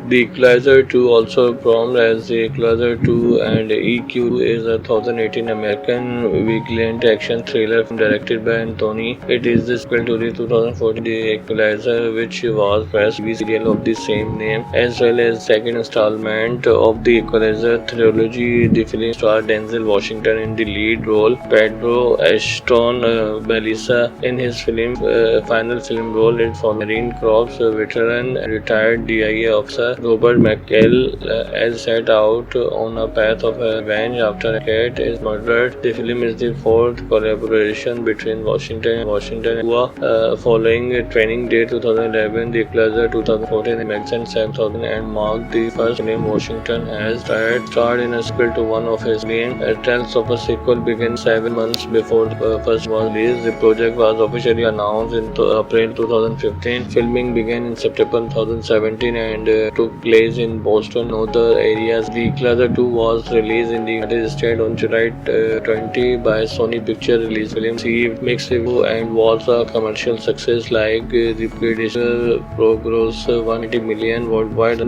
The Equalizer 2, also promoted as the Equalizer 2 and EQ, is a 2018 American vigilant action thriller film directed by Anthony. It is the sequel to the 2014 The Equalizer, which was first TV serial of the same name, as well as second installment of the Equalizer trilogy. The film starred Denzel Washington in the lead role, Pedro Ashton, Melissa in his final film role. It follows Marine Corps veteran and retired DIA officer Robert McHale as set out on a path of revenge after a cat is murdered. The film is the fourth collaboration between Washington and Cuba following Training Day 2011, The Equalizer 2014, and Magazine 7000, and marked the first film Washington has starred in a sequel to one of his main. Trials of a sequel began 7 months before the first was released. The project was officially announced in April 2015. Filming began in September 2017 and took place in Boston and other areas. The Equalizer 2 was released in the United States on July 20 by Sony Pictures. Release film received mixed reviews and was a commercial success like the predecessor, grossed $180 million worldwide.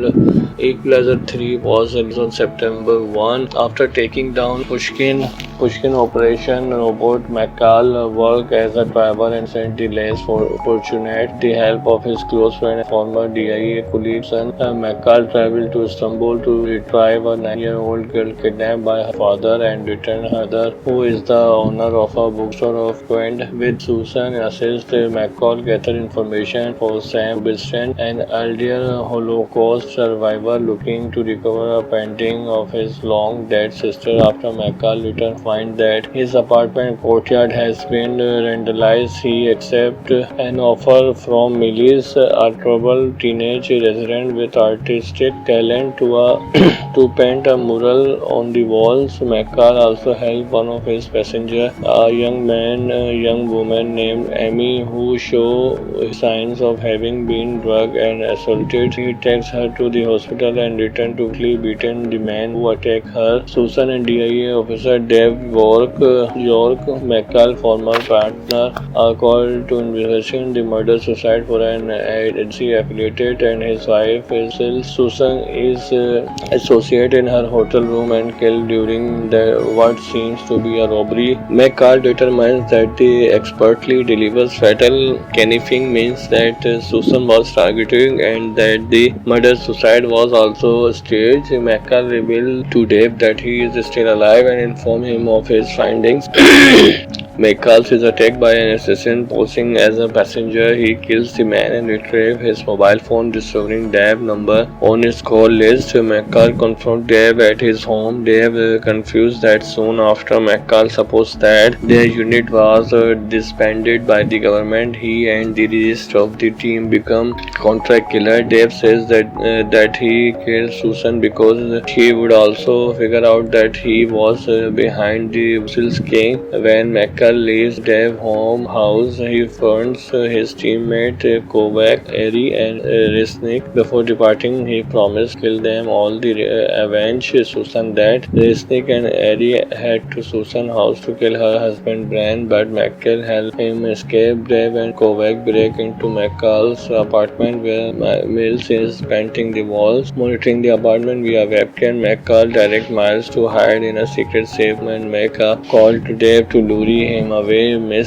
Equalizer 3 was released on September 1. After taking down Pushkin Operation, Robert McCall worked as a driver and sent the less fortunate. The help of his close friend and former DIA colleague son, McCall traveled to Istanbul to retrieve a 9-year-old girl kidnapped by her father and return her mother, who is the owner of a bookstore of Quent. With Susan assist, McCall gathered information for Sam Rubinstein, an elder Holocaust survivor looking to recover a painting of his long-dead sister. After McCall returned, find that his apartment courtyard has been vandalized. He accepts an offer from Melis, a troubled teenage resident with artistic talent, to paint a mural on the walls. McCall also helped one of his passengers, a young woman named Amy, who show signs of having been drugged and assaulted. He takes her to the hospital and returns to quickly beaten the man who attacked her. Susan and DIA officer Dave York, McCall's former partner, are called to investigate the murder suicide for an agency affiliated, and his wife Susan is associated in her hotel room and killed during what seems to be a robbery. McCall determines that the expertly delivers fatal conniving means that Susan was targeted and that the murder-suicide was also staged. McCall revealed to Dave that he is still alive and informed him of his findings. McCall is attacked by an assassin posing as a passenger. He kills the man and retrieves his mobile phone, discovering Dave's number on his call list. McCall confronts Dave at his home. Dave confused that soon after McCall supposed that their unit was disbanded by the government. He and the rest of the team become contract killer. Dave says that he killed Susan because she would also figure out that he was behind the Wusil's king. When McCall leaves Dave's house, he finds his teammate Kovac, Eri, and Resnick. Before departing, he promised to kill them all to avenge Susan. That Resnick and Eri head to Susan's house to kill her husband Bran, but McCall helps him escape. Dave and Kovac break into McCall's apartment where Mills is painting the walls. Monitoring the apartment via webcam, McCall directs Miles to hide in a secret safe and make a call to Dave to lure him away. When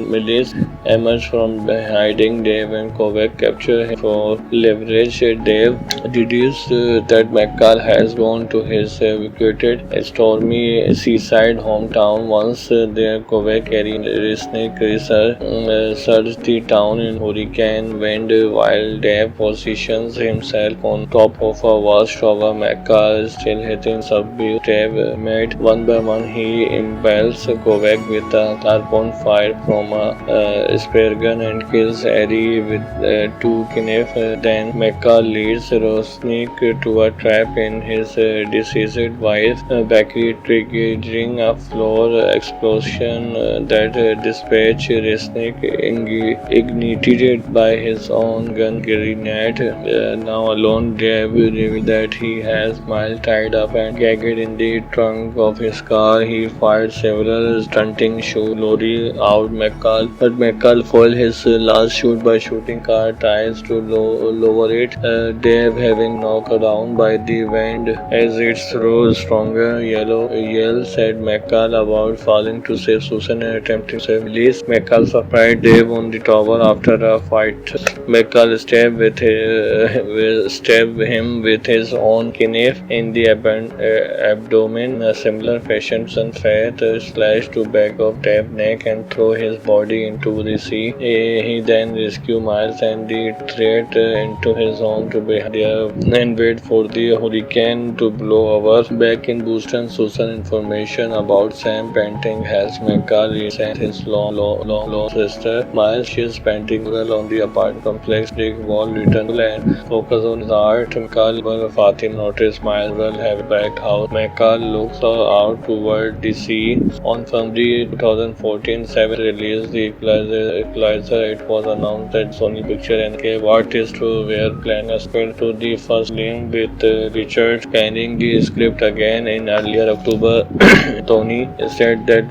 Mills emerges from hiding, Dave and Kovac capture him for leverage. Dave deduces that McCall has gone to his vacated stormy seaside hometown. Once there, Kovac, Eri, and Resnick search the town in hurricane wind while Dave positions himself on top of a vast tower. McCall is still hitting subdue Dave mate. One by one, he impales Kovac with a harpoon fired from a spear gun and kills Eri with two knives. Then McCall leads Resnick to a trap in his deceased wife's bakery, triggering a floor explosion that dispatched Resnick ignited by his own gun grenade. Now alone alone. Dave revealed that he has Miles tied up and gagged in the trunk of his car. He fired several stunting shots Lori out McCall, but McCall foiled his last shoot by shooting car tires to lower it. Dave having knocked down by the wind as it rose stronger. Yell said McCall about falling to save Susan and attempting to save Liz. McCall surprised Dave on the tower after a fight. McCall stabbed him with his own knife in the abdomen. In a similar fashion, Sunfat slashed to back of Dave's neck and threw his body into the sea. He then rescued Miles and the threat into his home to be there and wait for the hurricane to blow over. Back in Boston, Susan information about Sam painting has McCall sent his long sister Miles. She is painting well on the apartment complex. Dick Wall returned and focus on his art. McCall Fatim noticed Miles will have a back house. McCall looks out toward the sea. On February 2014, Seven released the Equalizer. It was announced that Sony Pictures and gave artists were planning a sequel to the first film with Richard scanning the script again in earlier October. Tony said that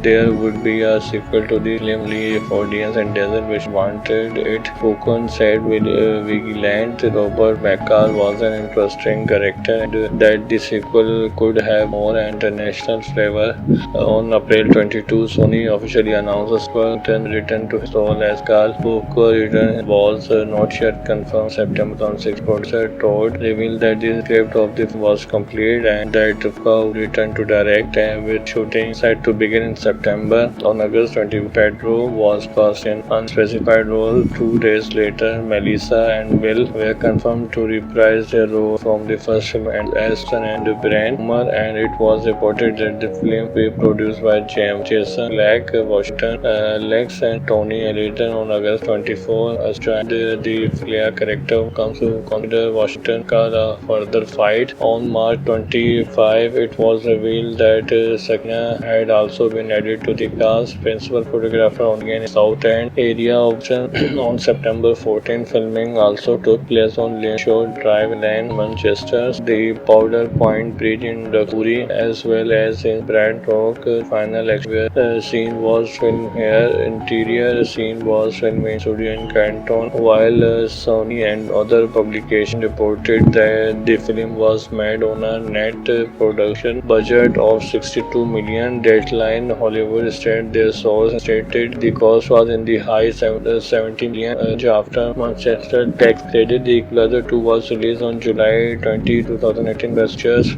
there would be a sequel to the film. Leaf audience and Desert which wanted it. Fukun said Vigilant Robert McCall was an interesting character and that the sequel could have more international flavor. On April 22, Sony officially announced a sequel return to his role as Carl. Fukun return was not yet confirmed. September 2006, producer Todd revealed that the script of the film was complete and that Fukun returned to direct with shooting set to begin in September. On August 20, Pedro was cast in unspecified role. 2 days later, Melissa and Will were confirmed to reprise their role from the first film and Aston and Brian Hummer, and it was reported that the film will be produced by Jason Leck, Washington, Lex and Tony Ellington. On August 24, the Flea character comes to consider Washington a further fight. On March 25, it was revealed that Sakina had also been added to the cast. Principal photographer on again South End area option. On September 14, filming also took place on Lane Drive Lane, Manchester, the Powder Point Bridge in Dakuri, as well as in Brad Rock. Final exterior scene was filmed here. Interior scene was filmed in studio in Canton, while Sony and other publications reported that the film was made on a net production budget of $62 million. Deadline Hollywood stated their source stated the cost was in the high $70 million. After Manchester tax credit, the Equalizer 2 was released on July 20, 2018. Pictures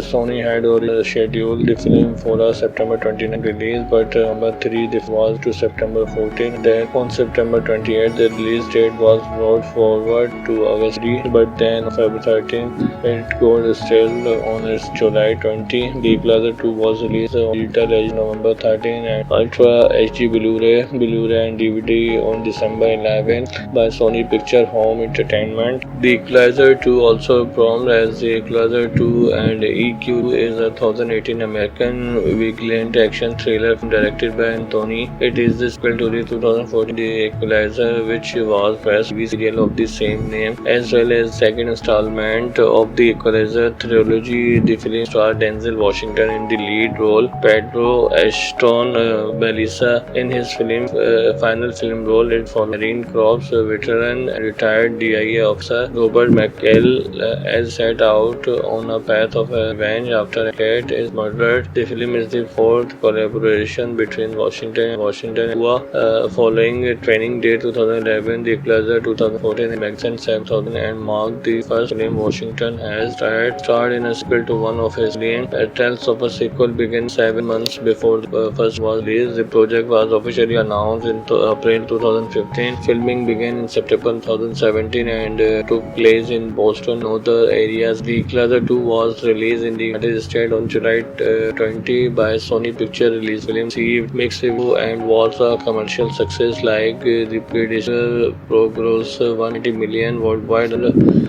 Sony had already scheduled the film for a September 29 release, but number 3 was to September 14. Then on September 28, the release date was brought forward to August 3, but then on February 13, it got still on its July 20. The Equalizer 2 was released on digital as November 13 and Ultra HD Blu-ray and DVD on December 11 by Sony Picture Home Entertainment. The Equalizer 2, also promoted as the Equalizer 2 and EQ, is a 2018 American vigilant action thriller directed by Anthony. It is the sequel to the 2014 The Equalizer, which was first TV serial of the same name, as well as second installment of the Equalizer trilogy. The film starred Denzel Washington in the lead role, Pedro Ashton, Melissa in his final film role. It for Marine Corps veteran and retired DIA officer Robert McCall as set out on a path of revenge after a cat is murdered. The film is the fourth collaboration between Washington and Cuba. Following Training Day 2011, The Equalizer 2014, and Magazine 7000, and marked the first film Washington has starred in a sequel to one of his films. Tales of a sequel began 7 months before the first was released. The project was officially announced in April 2015. Filming began in September 2017 and took place in Boston and other areas. The Equalizer 2 was released in the United States on July 20 by Sony Pictures. Release film received mixed review and was a commercial success like the predecessor, grossed $180 million worldwide.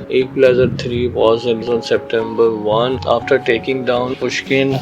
Equalizer 3 was released on September 1. After taking down Pushkin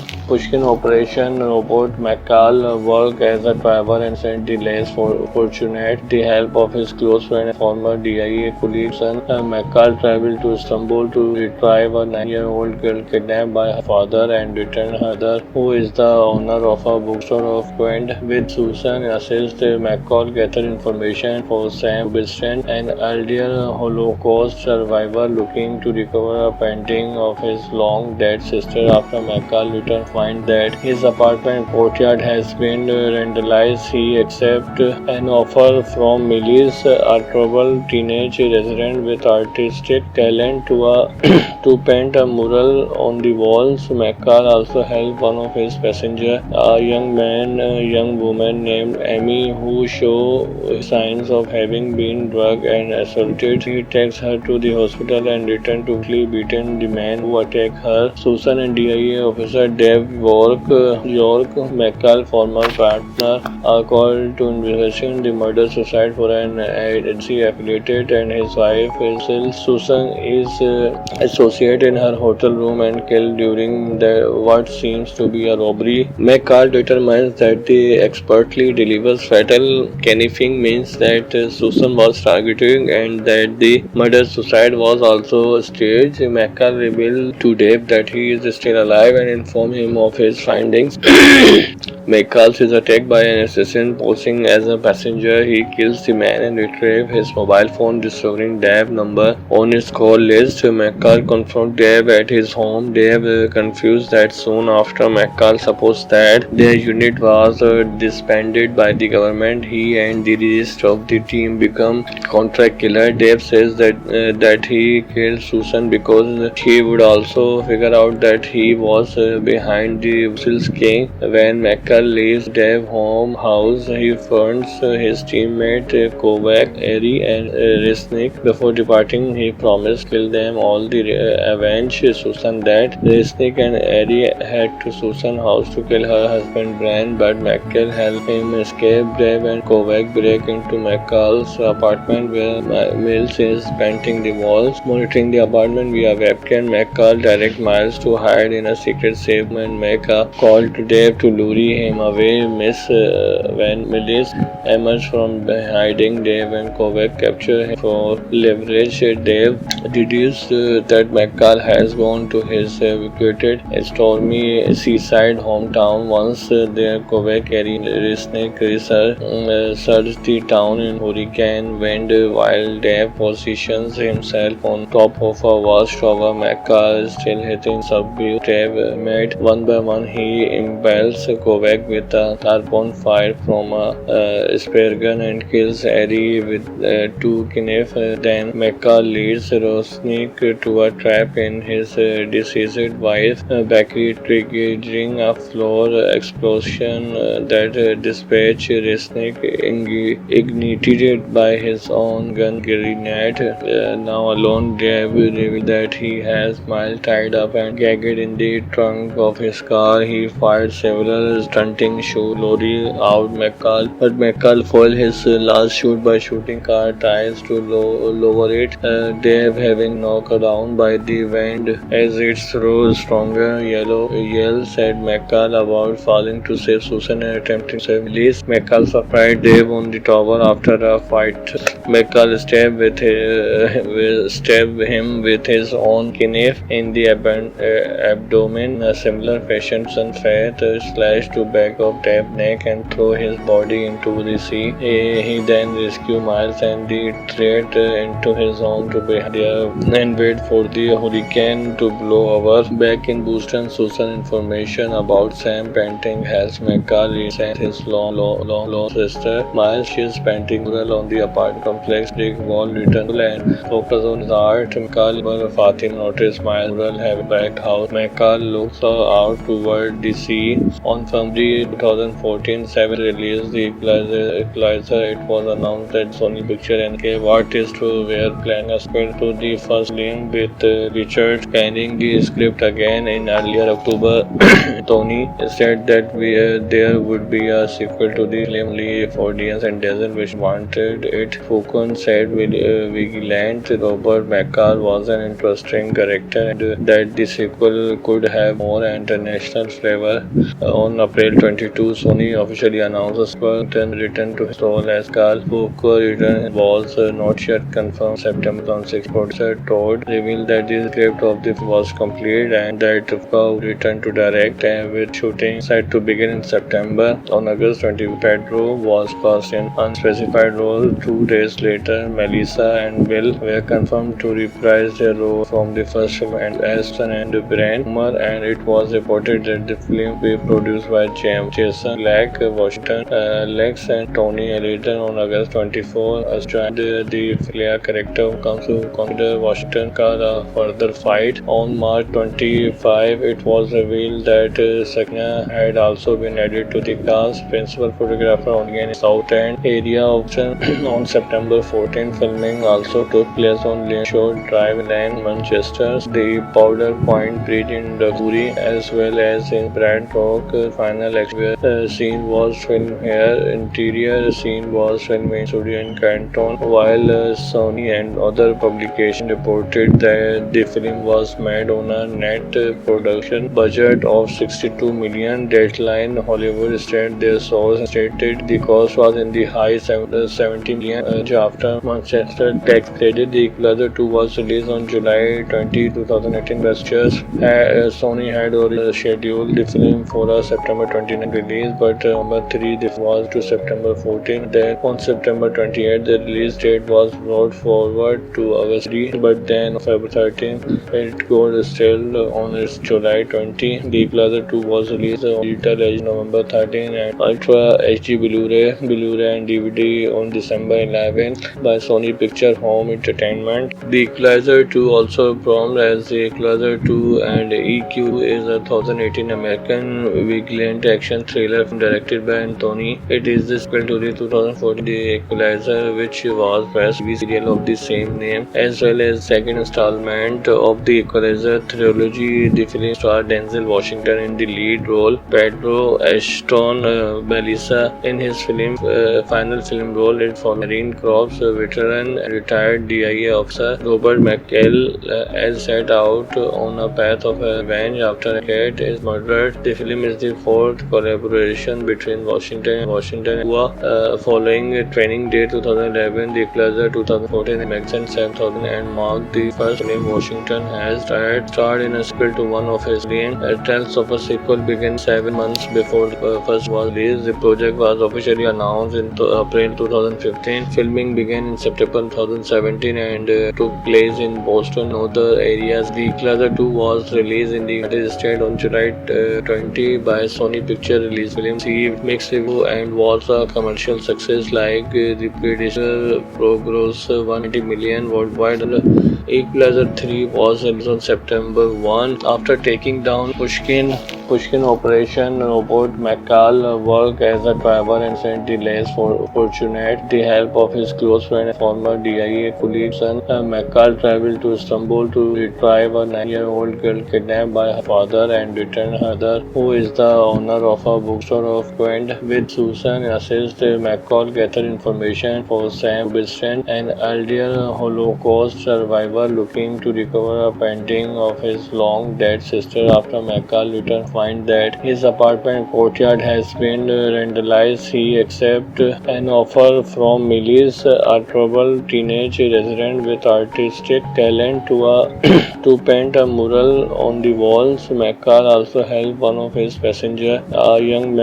operation, Robert McCall worked as a driver and sent delays for fortunate the help of his close friend and former DIA colleague McCall traveled to Istanbul to retrieve a 9-year-old girl kidnapped by her father and return her mother, who is the owner of a bookstore of Quent. With Susan assist, McCall gathered information for Sam Rubinstein, an earlier Holocaust survivor looking to recover a painting of his long-dead sister. After McCall returns, finds that his apartment courtyard has been vandalized. He accepts an offer from Melis, a troubled teenage resident with artistic talent, to paint a mural on the walls. McCall also helped one of his passengers, a young woman named Amy, who show signs of having been drugged and assaulted. He takes her to the hospital and returns to quickly beaten the man who attacked her. Susan and DIA officer Dave York, McCall's former partner, are called to investigate the murder suicide for an agency affiliated, and his wife Susan is associated in her hotel room and killed during what seems to be a robbery. McCall determines that the expertly delivers fatal conniving means that Susan was targeted and that the murder-suicide was also staged. McCall revealed to Dave that he is still alive and informed him of his findings. McCall is attacked by an assassin posing as a passenger. He kills the man and retrieves his mobile phone, discovering Dave's number on his call list. McCall confronts Dave at his home. Dave confused that soon after McCall supposed that their unit was disbanded by the government. He and the rest of the team become contract killer. Dave says that he killed Susan because he would also figure out that he was behind the Wusil's king. When McCall leaves Dave's house, he finds his teammate Kovac, Eri, and Resnick. Before departing, he promised to kill them all to avenge Susan. That Resnick and Eri head to Susan's house to kill her husband Brian, but McCall helps him escape. Dave and Kovac break into McCall's apartment where Mills is painting the walls. Monitoring the apartment via webcam, McCall directs Miles to hide in a secret safe and make a call to Dave to lure him away. When Mills emerges from hiding, Dave and Kovac capture him for leverage. Dave deduces that McCall has gone to his vacated stormy seaside hometown. Once there, Kovac carry Resnick search the town in hurricane wind while Dave positions himself on top of a vast tower. McCall is still hitting subdue Dave mate. One by one, he impales Kovac with a harpoon fire from a spear gun and kills Eri with two knives. Then McCall leads Resnick to a trap in his deceased wife's bakery, triggering a floor explosion that dispatched Resnick, ignited by his own gun grenade. Now alone, Dave reveals that he has Miles tied up and gagged in the trunk of his car. He fired several stunting Lori out McCall, but McCall foiled his last shoot by shooting car tires to lower it. Dave, having knocked down by the wind as it throws stronger yells at McCall about falling to save Susan and attempting to save Liz. McCall surprised Dave on the tower after a fight. McCall stabbed him with his own knife in the abdomen. A similar fashion, Sunfat slashed to back of Dave's neck and threw his body into the sea. He then rescued Miles and the threat into his home to be there and wait for the hurricane to blow over. Back in Boston, Susan information about Sam painting helps McCall resent his long sister. Miles is painting mural on the apartment complex. Brick wall return and focus on his art. McCall Fatima noticed Miles mural having back house. McCall looks out toward the sea. On February 2014, Seven released the Equalizer. It was announced that Sony Pictures and gave artists were planning a sequel to the first film, with Richard penning the script again in earlier October. Tony said that there would be a sequel to the film only if audience and doesn't which wanted it. Foucault said Vigilant Robert McCall was an interesting character and that the sequel could have more international flavor. On April 22, Sony officially announced a sequel written to his role as Carl. Foucault return was not yet confirmed. September 2006. Producer Todd revealed that the script of the film was complete and that Rivka would return to direct, with shooting set to begin in September. On August 20, Pedro was cast in unspecified role. 2 days later, Melissa and Will were confirmed to reprise their role from the first film as Son and Brian Homer, and it was reported that the film will be produced by Jason Leck, Washington Lex, and Tony Ellington. On August 24, the Flair character comes to consider Washington a further fight. On March 25, it was revealed that Sakina had also been added to the cast. Principal photographer on South End area option. On September 14, filming also took place on Shore Drive in Manchester, the Powder Point Bridge in Daguri, as well as in Braddock. Final exterior scene was filmed here. Interior scene was filmed in studio in Canton, while Sony and other publications reported that the film was made on a net production budget of $62 million. Deadline Hollywood stated their source stated the cost was in the high $17 million. After Manchester tax credit, The Equalizer 2 was released on July 20, 2018. Sony had already scheduled the film for a September 29 release, but number 3 this was to September 14. Then on September 28, the release date was brought forward to August 3, but then on February 13, it got still on its July 20. The Equalizer 2 was released on digital as November 13 and Ultra HD Blu-ray and DVD on December 11 by Sony Picture Home Entertainment. The Equalizer 2, also promoted as The Equalizer 2 and EQ, is a 2018 American vigilant action thriller directed by Anthony. It is the sequel to the 2014 The Equalizer, which was first TV serial of the same name, as well as second installment of the Equalizer trilogy. The film starred Denzel Washington in the lead role, Pedro Ashton, Melissa in his final film role. It for Marine Corps veteran and retired DIA officer Robert McHale as set out on a path of revenge after Kate is murdered. The film is the fourth collaboration between Washington and following Training Day 2011, The Equalizer 2014, and Magazine 7000, and marked the first film Washington has starred in a sequel to one of his films. Trials of a sequel began 7 months before the first was released. The project was officially announced in April 2015. Filming began in September 2017 and took place in Boston and other areas. The Equalizer 2 was released in the United States on July 20 by Sony Picture Release. Film received mixed review and was a commercial success like the predecessor, grossed $180 million worldwide. Equalizer 3 was released on September 1. After taking down Pushkin operation, Robert McCall worked as a driver and sent the less fortunate the help of his close friend and former DIA colleague son. McCall traveled to Istanbul to retrieve a 9-year-old girl kidnapped by her father and return her mother, who is the owner of a bookstore of Quint. With Susan assist, McCall gathered information for Sam Biston, an elderly Holocaust survivor looking to recover a painting of his long-dead sister. After McCall returns, find that his apartment courtyard has been vandalized. He accepts an offer from Melis, a troubled teenage resident with artistic talent, to paint a mural on the walls. McCall also helped one of his passengers, a young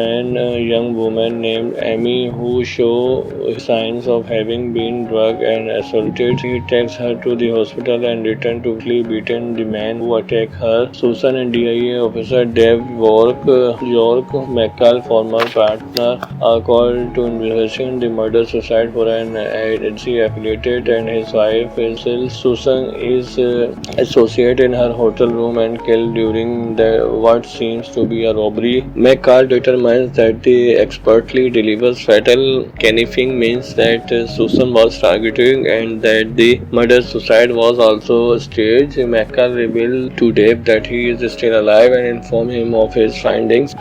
woman named Amy, who show signs of having been drugged and assaulted. He takes her to the hospital and returns to quickly beaten the man who attacked her. Susan and DIA officer Dave York, McCall's former partner, are called to investigate the murder suicide for an agency affiliated, and his wife Susan is associated in her hotel room and killed during what seems to be a robbery. McCall determines that the expertly delivers fatal conniving means that Susan was targeted and that the murder suicide was also staged. McCall revealed to Dave that he is still alive and informed him of his findings.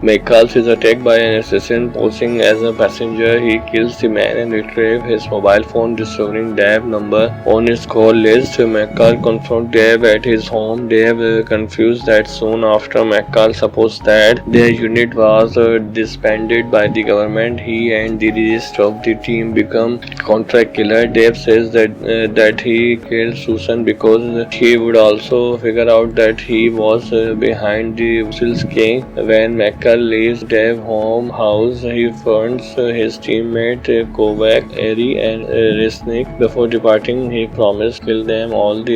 McCall is attacked by an assassin posing as a passenger. He kills the man and retrieves his mobile phone, discovering Dave's number on his call list. McCall confronts Dave at his home. Dave confused that soon after McCall supposed that their unit was disbanded by the government. He and the rest of the team become contract killer. Dave says that he killed Susan because he would also figure out that he was behind the Wusil's king. When McCall leaves Dave's home house, he finds his teammate Kovac, Eri, and Resnick. Before departing, he promised to kill them all to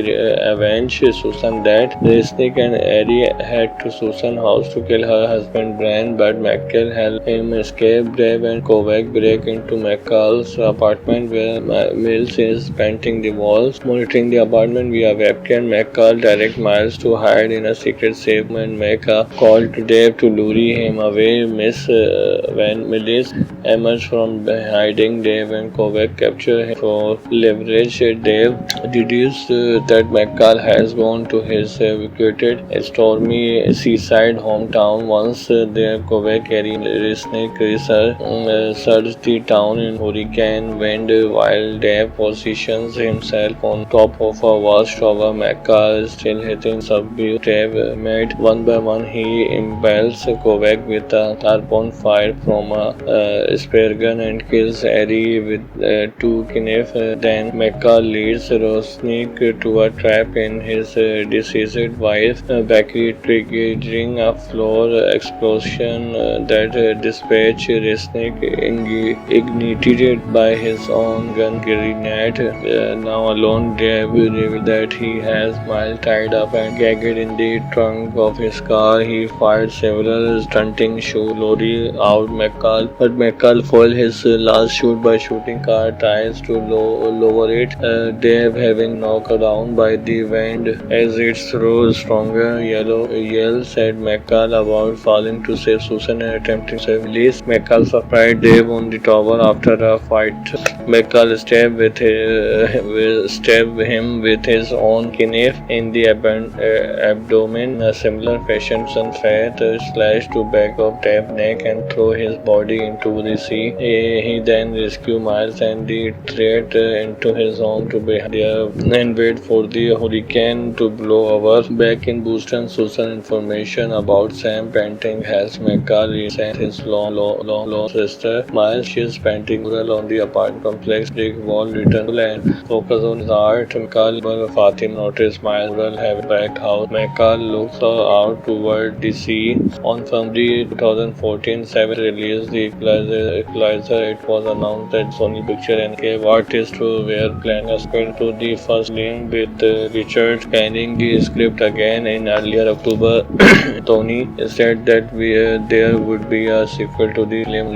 avenge Susan. That Resnick and Eri head to Susan's house to kill her husband Bran, but McCall helps him escape. Dave and Kovac break into McCall's apartment where Mills is painting the walls. Monitoring the apartment via webcam, McCall directs Miles to hide in a secret safe and make a call to Dave to lure him away. When Mills emerges from hiding, Dave and Kovac capture him for leverage. Dave deduces that McCall has gone to his vacated stormy seaside hometown. Once there, Kovac carry Resnick search the town in hurricane wind while Dave positions himself on top of a vast tower. McCall is still hitting subdue. Dave made one by one. He impales Kovac with a harpoon fired from a spear gun and kills Eri with two knives. Then McCall leads Resnick to a trap in his deceased wife's bakery, triggering a floor explosion that dispatched Resnick, ignited by his own gun grenade. Now alone, Dave revealed that he has Miles tied up and gagged in the trunk of his car. He fired several stunting shots, luring out McCall, but McCall foiled his last shot by shooting car tires to lower it. Dave, having knocked down by the wind as it throws stronger yells at McCall about falling to save Susan and attempting to release. McCall surprised Dave on the tower after a fight. McCall stabbed him with his own knife in the abdomen. In a similar fashion, Sunfat slashed to back of Dave's neck and threw his body into the sea. He then rescued Miles and the threat into his home to be there and wait for the hurricane to blow over. Back in Boston, Susan information about Sam painting has McCall sent his long sister Miles. She is painting mural on the apartment complex. Brick wall return and focus on his art. McCall Fatim noticed Miles mural having back house. McCall looks out toward the sea. On February 2014, Savage released the Equalizer. It was announced that Sony Pictures and gave artists were planning a sequel to the first film, with Richard scanning the script again in earlier October. Tony said that there would be a sequel to the film.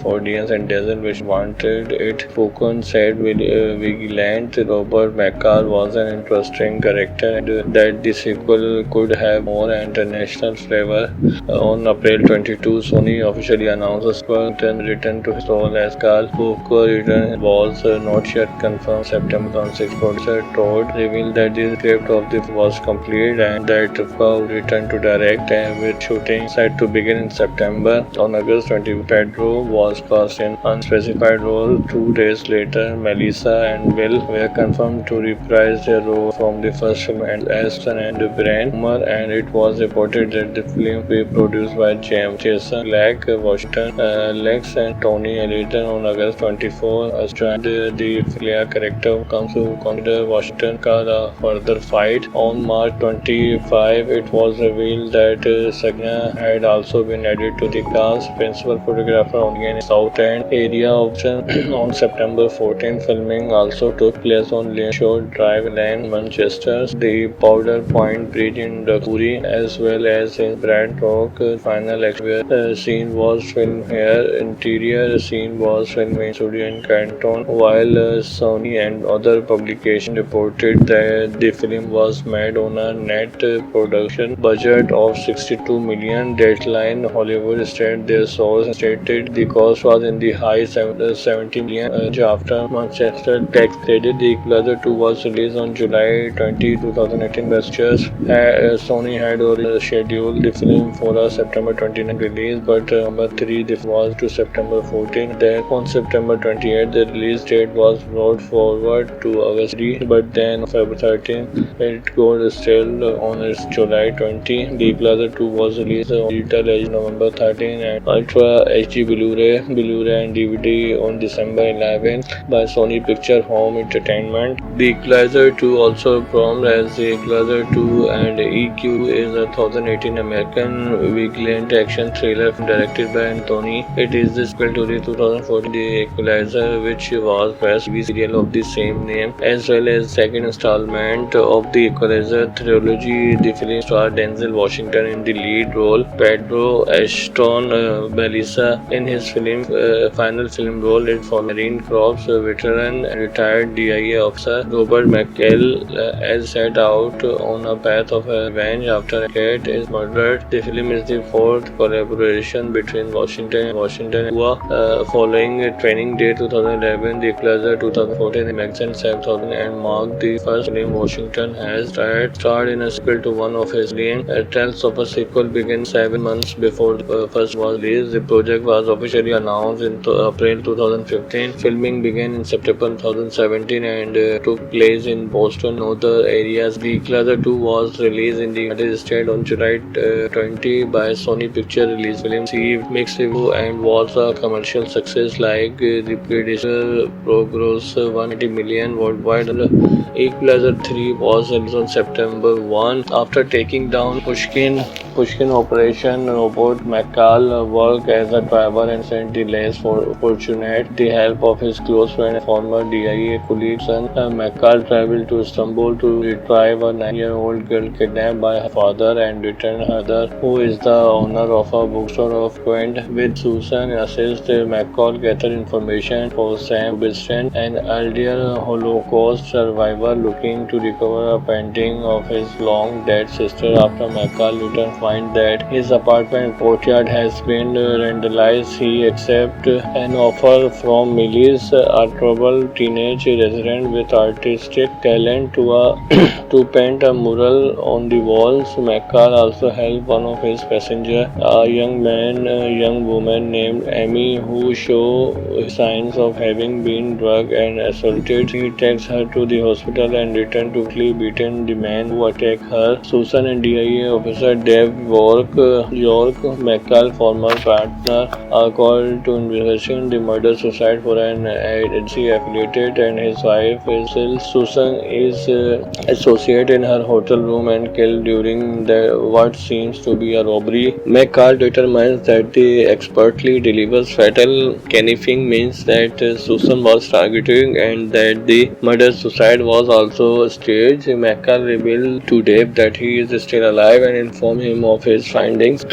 Audience and doesn't which wanted it. Foucault said Vigilant Robert McCall was an interesting character and that the sequel could have more international flavor. On April 22, Sony officially announced a sequel return to his role as Carl. Foucault return was not yet confirmed. September 2006, producer Todd revealed that the script of the film was complete and that Foucault returned to direct, and with shooting set to begin in September. On August 20, Pedro was cast in unspecified role. 2 days later, Melissa and Will were confirmed to reprise their role from the first film as Son and Bran Homer, and it was reported that the film will be produced by Jason Leck, Washington Lex, and Tony Ellington. On August 24, joined the Flair character comes to consider Washington car a further fight. On March 25, it was revealed that Sagna had also been added to the cast. Principal photographer on South End area option. On September 14, filming also took place on Shore Drive Lane, Manchester, the Powder Point Bridge in Dakuri, as well as in Brad Rock. Final scene was filmed here. Interior scene was filmed in studio in Canton, while Sony and other publications reported that the film was made on a net production budget of $62 million. Deadline Hollywood stated their source stated the cost was in the high $70 million. After Manchester tax credit, the Equalizer 2 was released on July 20, 2018. Sony had already scheduled the film for a September 29 release, but number 3 this was to September 14. Then on September 28, the release date was brought forward to August 3, but then on February 13, it got still on its July 20. The Equalizer 2 was released on digital as November 13 and Ultra HD Blu-ray and DVD on December 11 by Sony Picture Home Entertainment. The Equalizer 2, also promoted as The Equalizer 2 and EQ, is a 2018 American vigilant action thriller directed by Anthony. It is the sequel to the 2014 The Equalizer, which was first TV serial of the same name, as well as second installment of the Equalizer trilogy. The film starred Denzel Washington in the lead role, Pedro Ashton Melissa in his final film role. It for Marine Corps veteran and retired DIA officer Robert McCall as set out on a path of revenge after Kate is murdered. The film is the fourth collaboration between Washington and Cuba following Training Day 2011, The Equalizer 2014, and Magazine 7000, and marked the first film Washington has starred in a sequel to one of his films. Trials of a sequel began 7 months before the first was released. The project was officially announced in April 2015. Filming began in September 2017 and took place in Boston and other areas. The Equalizer 2 was released in the United States on July 20 by Sony Picture Release. Film received mixed reviews and was a commercial success like the predecessor, grossed $180 million worldwide. Equalizer 3 was released on September 1. After taking down Pushkin operation, Robert McCall worked as a driver and sent the less fortunate the help of his close friend and former DIA colleague son. McCall traveled to Istanbul to retrieve a 9-year-old girl kidnapped by her father and return her mother, who is the owner of a bookstore of Quint. With Susan assist, McCall gathered information for Sam Biston, an elder Holocaust survivor looking to recover a painting of his long-dead sister. After McCall returned, find that his apartment courtyard has been vandalized. He accepts an offer from Melis, a troubled teenage resident with artistic talent, to paint a mural on the walls. McCall also helped one of his passengers, a young woman named Amy, who show signs of having been drugged and assaulted. He takes her to the hospital and returns to quickly beaten the man who attacked her. Susan and DIA officer Dave York, McCall's former partner, are called to investigate the murder suicide for an agency affiliated, and his wife Susan is associated in her hotel room and killed during what seems to be a robbery. McCall determines that the expertly delivers fatal conniving means that Susan was targeted and that the murder-suicide was also staged. McCall revealed to Dave that he is still alive and informed him of his findings.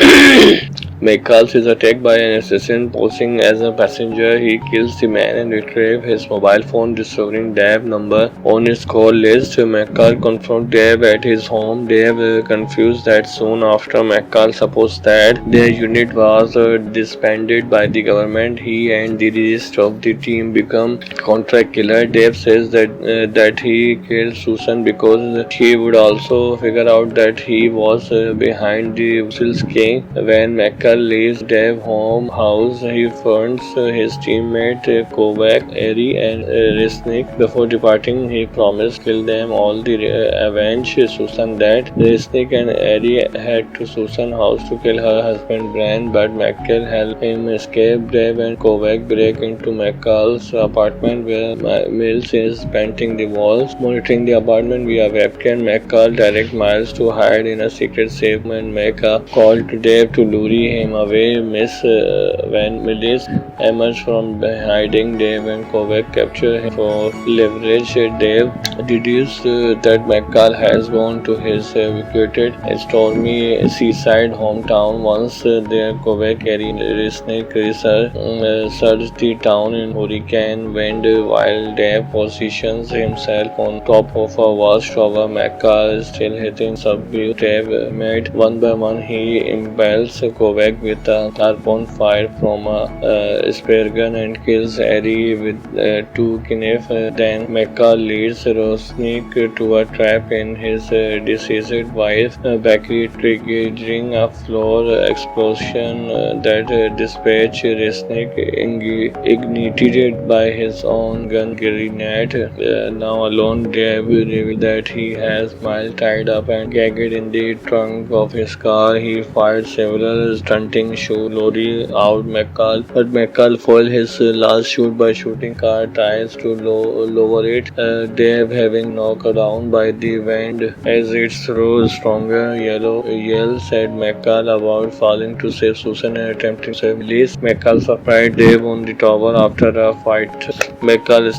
McCall is attacked by an assassin posing as a passenger. He kills the man and retrieves his mobile phone, discovering Dave's number on his call list. McCall confronts Dave at his home. Dave confused that soon after McCall supposed that their unit was disbanded by the government. He and the rest of the team become contract killer. Dave says that he killed Susan because he would also figure out that he was behind the Wills King. When McCall leaves Dave's house, he finds his teammate Kovac, Ari, and Resnick. Before departing, he promised to kill them all to avenge Susan. That Resnick and Ari head to Susan's house to kill her husband Brian, but McCall helped him escape. Dave and Kovac break into McCall's apartment where Mills is painting the walls. Monitoring the apartment via webcam, McCall directs Miles to hide in a secret safe and make a call to Dave to lure him away. When Mills emerges from hiding, Dave and Kovac capture him for leverage. Dave deduces that McCall has gone to his vacated stormy seaside hometown. Once there, Kovac and Resnick search the town in hurricane wind while Dave positions himself on top of a vast tower. McCall is still hitting subdue. Dave made one by one. He impels Kovac back with a harpoon fired from a spear gun and kills Harry with two knives. Then McCall leads Rosnick to a trap in his deceased wife, Becky, triggering a floor explosion that dispatched Resnick, ignited by his own gun grenade. Now alone, Dave reveals that he has Miles tied up and gagged in the trunk of his car. He fired several stunting shots, Lori out McCall, but McCall foiled his last shoot by shooting car tires to lower it. Dave, having knocked down by the wind as it threw stronger yells at McCall about falling to save Susan and attempting to save Liz. McCall surprised Dave on the tower after a fight. McCall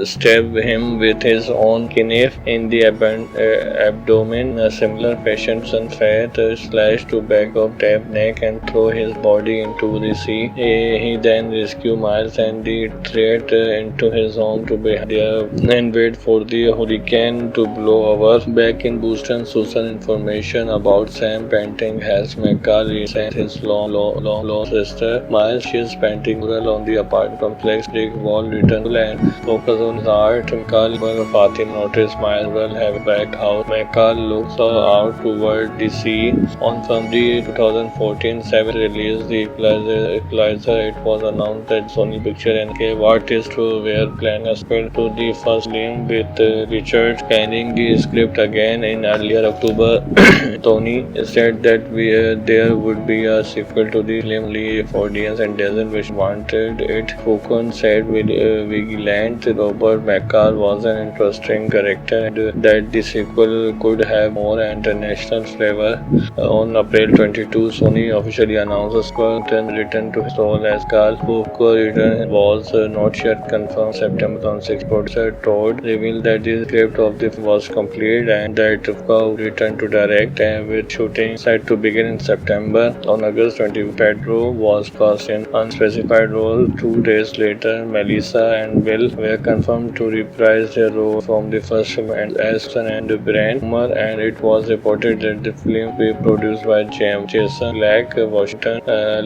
stabbed him with his own knife in the abdomen. A similar fashion, Fat slashed to back of Dave's neck and threw his body into the sea. He then rescued Miles and the threat into his home to be there and wait for the hurricane to blow over. Back in Boston, Susan information about Sam painting has McCall sent his long sister Miles. She is painting mural on the apartment complex. Rick Wall returned and focus on his art. McCall Fatih noticed Miles will have a back house. McCall looks out toward the sea. On February 2014, Savage released the Equalizer. It was announced that Sony Pictures and gave artists who were planning a sequel to the first film, with Richard carrying the script again in earlier October. Tony said that there would be a sequel to the film if audience and doesn't wish wanted it. Foucault said Vigilant Robert McCall was an interesting character and that the sequel could have more international flavor. On April 22, Sony officially announced a sequel return to his role as Carl. Foucault return was not yet confirmed. September 2006, producer Todd revealed that the script of the film was complete and that Foucault returned to direct, with shooting set to begin in September. On August 20, Pedro was cast in unspecified role. 2 days later, Melissa and Bill were confirmed to reprise their role from the first film as Son and Brian Homer, and it was reported that the film will be produced by Jason Leck, Washington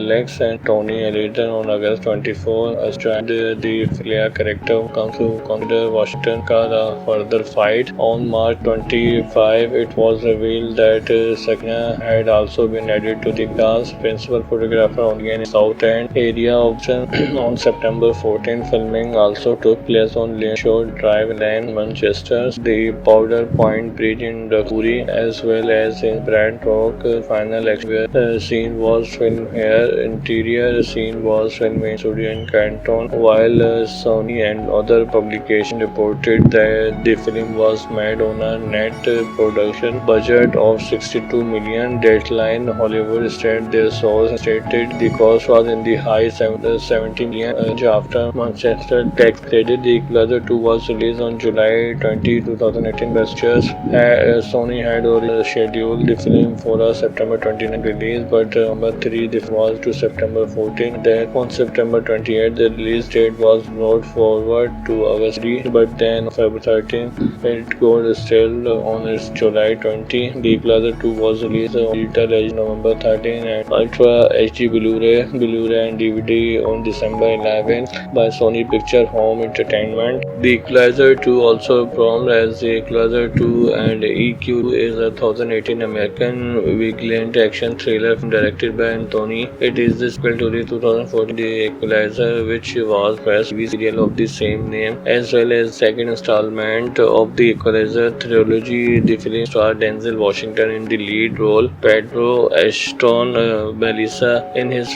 Lex and Tony Ellington. On August 24, the Philia character comes to consider Washington cause a further fight. On March 25, it was revealed that Sakina had also been added to the cast. Principal photographer on the South End area option. On September 14, filming also took place on Shore Drive Lane, Manchester, the Powder Point Bridge in Dakuri, as well as in Brad Rock. Final exterior scene was filmed here. Interior scene was filmed in studio in Canton, while Sony and other publications reported that the film was made on a net production budget of $62 million. Deadline Hollywood stated their source stated the cost was in the high $70 million. After Manchester tax credit, the Equalizer 2 was released on July 20, 2018. Sony had already scheduled the film for a September 29 release, but number 3 was to September 14. Then on September 28, the release date was brought forward to August 3, but then on February 13, it got still on its July 20. The Equalizer 2 was released on digital as November 13 and Ultra HD Blu-ray and DVD on December 11 by Sony Picture Home Entertainment. The Equalizer 2, also performed as the Equalizer 2 and EQ, is a 2018 American vigilant action thriller directed by Anthony. It is the sequel to the 2014 The Equalizer, which was first TV serial of the same name, as well as second installment of the Equalizer trilogy. The film starred Denzel Washington in the lead role, Pedro Ashton, Melissa in his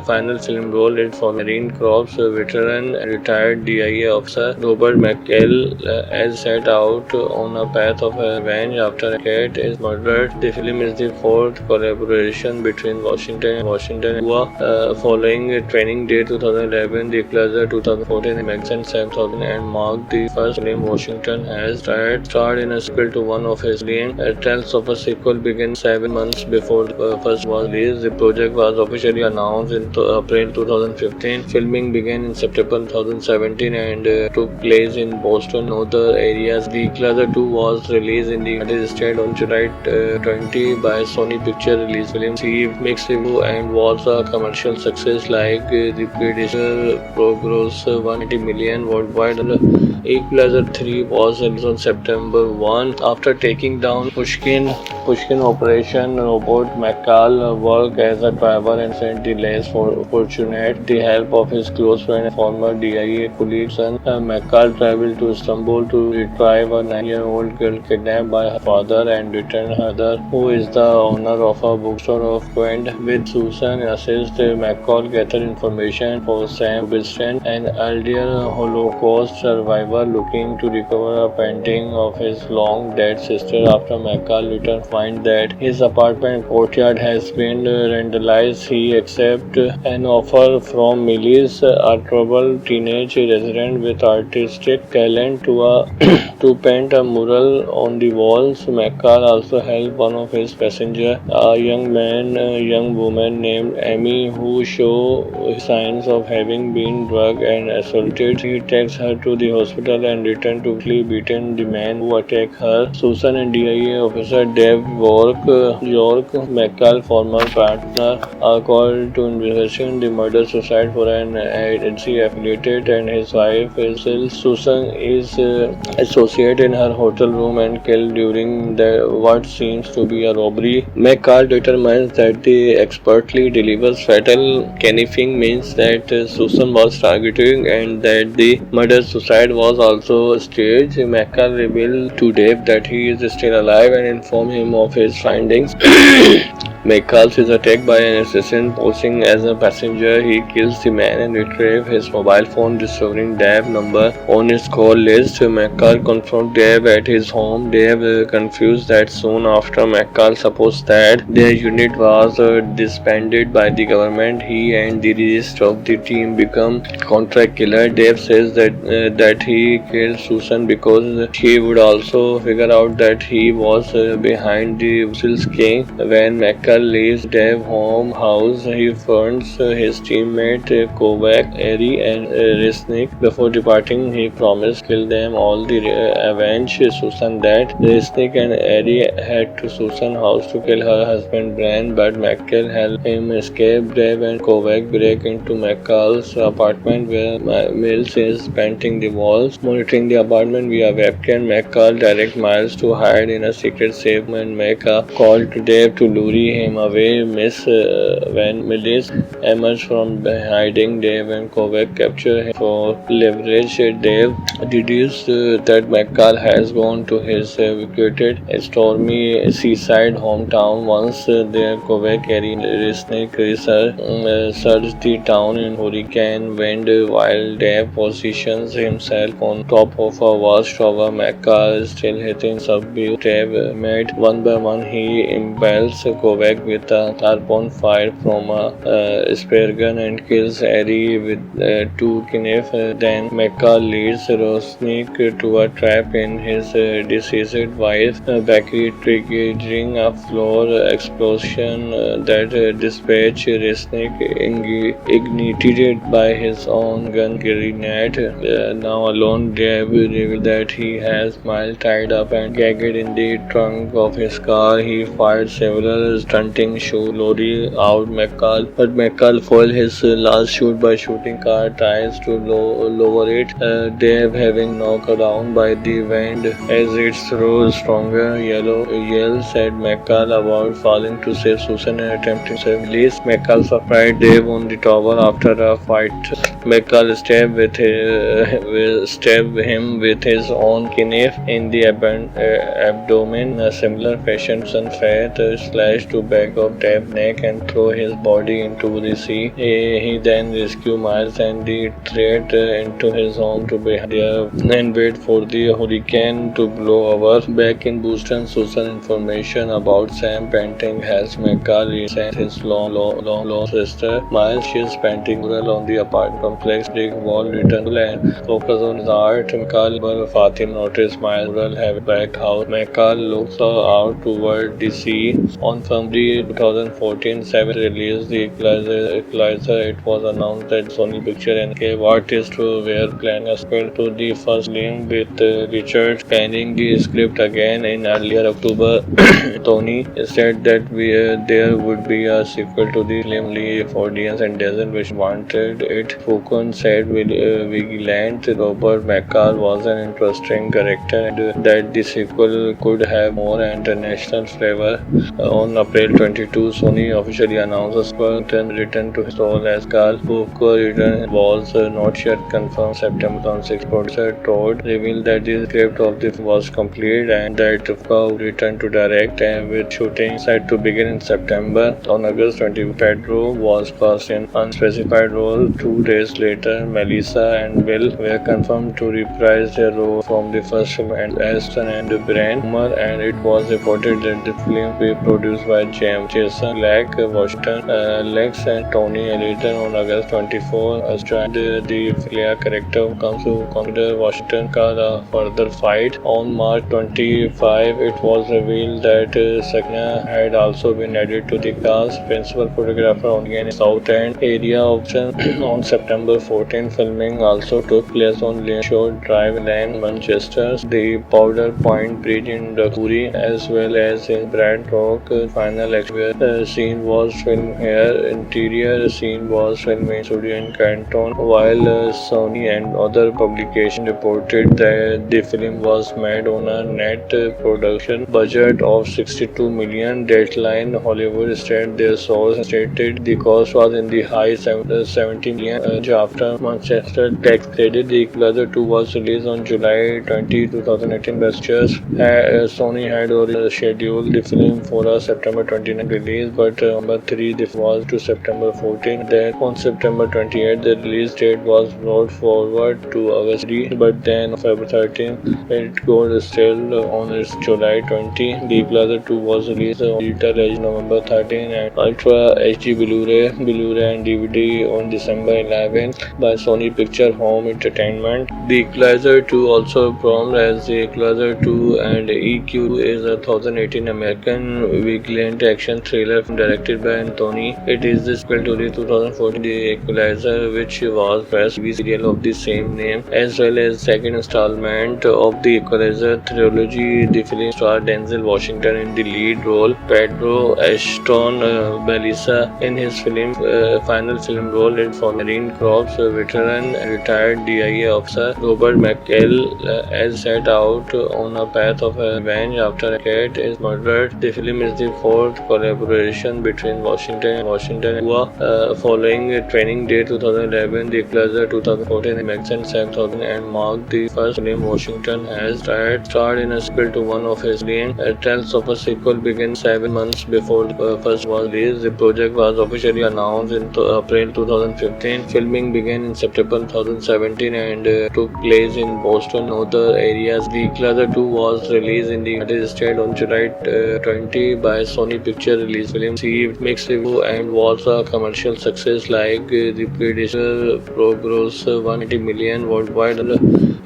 final film role. It for Marine Corps veteran and retired DIA officer Robert McCall as set out on a path of revenge after Kate is murdered. The film is the fourth collaboration between Washington and Cuba. Following Training Day 2011, The Equalizer 2014, and Magazine 7000, and marked the first film Washington has starred in a sequel to one of his films. Trials of a sequel began 7 months before the first was released. The project was officially announced in April 2015. Filming began in September 2017 and took place in Boston and other areas. The Equalizer 2 was released in the United States on July 20 by Sony many picture release films received mixed review and was a commercial success like The Predator grossed 180 million worldwide. Equalizer 3 was released on September 1 after taking down Pushkin Operation Robot McCall worked as a driver and sent the less fortunate the help of his close friend and former DIA colleague son. McCall traveled to Istanbul to retrieve a 9-year-old girl kidnapped by her father and return her mother, who is the owner of a bookstore of Quent. With Susan assist, McCall gathered information for Sam Winston, an elder Holocaust survivor looking to recover a painting of his long-dead sister. After McCall returns, find that his apartment courtyard has been vandalized. He accepts an offer from Melis, a troubled teenage resident with artistic talent, to paint a mural on the walls. McCall also helped one of his passengers, a young woman named Amy, who show signs of having been drugged and assaulted. He takes her to the hospital and returns to quickly beaten the man who attacked her. Susan and DIA officer Dave York, McCall's former partner, are called to investigate the murder suicide for an agency affiliated, and his wife Susan is associated in her hotel room and killed during what seems to be a robbery. McCall determines that the expertly delivers fatal conniving means that Susan was targeted and that the murder-suicide was also staged. McCall revealed to Dave that he is still alive and informed him of his findings. McCall is attacked by an assassin posing as a passenger. He kills the man and retrieves his mobile phone, discovering Dave's number on his call list. McCall confronts Dave at his home. Dave confused that soon after McCall supposed that their unit was disbanded by the government. He and the rest of the team become contract killer. Dave says that he killed Susan because she would also figure out that he was behind the Wusil's king. When McCall leaves Dave's home house, he finds his teammate Kovac, Eri, and Resnick. Before departing, he promised to kill them all to avenge Susan. That Resnick and Eri head to Susan's house to kill her husband Bran, but McCall helps him escape. Dave and Kovac break into McCall's apartment where Mills is painting the walls. Monitoring the apartment via webcam, McCall directs Miles to hide in a secret safe and make a call to Dave to lure him away. When Mills emerges from hiding, Dave and Kovac capture him for leverage. Dave deduces that McCall has gone to his vacated stormy seaside hometown. Once there, Kovac and Resnick search the town in hurricane wind while Dave positions himself on top of a vast tower. McCall is still hitting subdue. Dave made one by one. He impales Kovac with a harpoon fired from a spear gun and kills Eri with two knives. Then McCall leads Resnick to a trap in his deceased wife's bakery, triggering a floor explosion that dispatched Resnick, ignited by his own gun grenade. Now alone, Dave revealed that he has Miles tied up and gagged in the trunk of his car. He fired several stunting Lori out McCall, but McCall foiled his last shoot by shooting car tires to lower it. Dave, having knocked down by the wind as it rose stronger, yells at McCall about falling to save Susan and attempting to save Liz. McCall surprised Dave on the tower after a fight. McCall stabbed him with his own knife in the abdomen. A similar fashion, Sunfat slashed to back of Dave's neck and threw his body into the sea. He then rescued Miles and the threat into his home to be there and wait for the hurricane to blow over. Back in Boston, Susan information about Sam painting has McCall sent his long sister Miles. She is painting mural on the apartment complex. Brick wall return and focus on his art. McCall Fatim noticed Miles mural have back house. McCall looks out toward the sea on some the 2014 7 release, The Equalizer, it was announced that Sony Pictures and gave artists were planning a sequel to the first film, with Richard penning the script again in earlier October. Tony said that there would be a sequel to the film only if audience and doesn't wish wanted it. Foucault said Vigilant Robert McCall was an interesting character and that the sequel could have more international flavor. On April 22, Sony officially announced a sequel return to his role as Carl. Foucault return was not yet confirmed. September 2006, producer Todd revealed that the script of the film was complete and that Foucault would return to direct, and with shooting set to begin in September. On August 20, Pedro was cast in unspecified role. 2 days later, Melissa and Will were confirmed to reprise their role from the first film, and Aston and Brian Hummer, and it was reported that the film will be produced by Jason Leck, Washington, Lex and Tony Ellington. On August 24, the Flair character comes to Commander Washington cause a further fight. On March 25, it was revealed that Sakina had also been added to the cast. Principal photographer on the South End area option. On September 14, filming also took place on Shore Drive Lane, Manchester, the Powder Point Bridge in Dakuri, as well as in Brad Rock. Final scene was filmed here. Interior scene was filmed in studio in Canton, while Sony and other publications reported that the film was made on a net production budget of $62 million. Deadline Hollywood stated their source stated the cost was in the high $70 million. After Manchester tax credit, The Equalizer 2 was released on July 20, 2018. Sony had already scheduled the film for a September 29 release, but number 3 this was to September 14. Then on September 28, the release date was brought forward to August 3, but then on February 13, it was still on its July 20. The Equalizer 2 was released on digital as November 13 and Ultra HD Blu-ray and DVD on December 11 by Sony Picture Home Entertainment. The Equalizer 2, also promoted as The Equalizer 2 and EQ, is a 2018 American vigilant action thriller directed by Anthony. It is the sequel to the 2014 The Equalizer, which was first TV serial of the same name, as well as second installment of the Equalizer trilogy. The film starred Denzel Washington in the lead role, Pedro Ashton, Melissa in his final film role, and for Marine Corps veteran and retired DIA officer Robert McCall, as set out on a path of revenge after Kate is murdered. The film is the fourth collaboration between Washington and Cuba, following Training Day 2011, The Equalizer 2014, and Maxine 7000, and marked the first film Washington has starred in a sequel to one of his films. Trials of a sequel began 7 months before the first was released. The project was officially announced in April 2015. Filming began in September 2017 and took place in Boston and other areas. The Equalizer 2 was released in the United States on July 20 by Sony Pictures. Release film received mixed reviews and was a commercial success like the predecessor, grossed $180 million worldwide.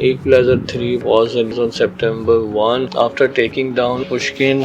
Equalizer 3 was released on September 1. After taking down Pushkin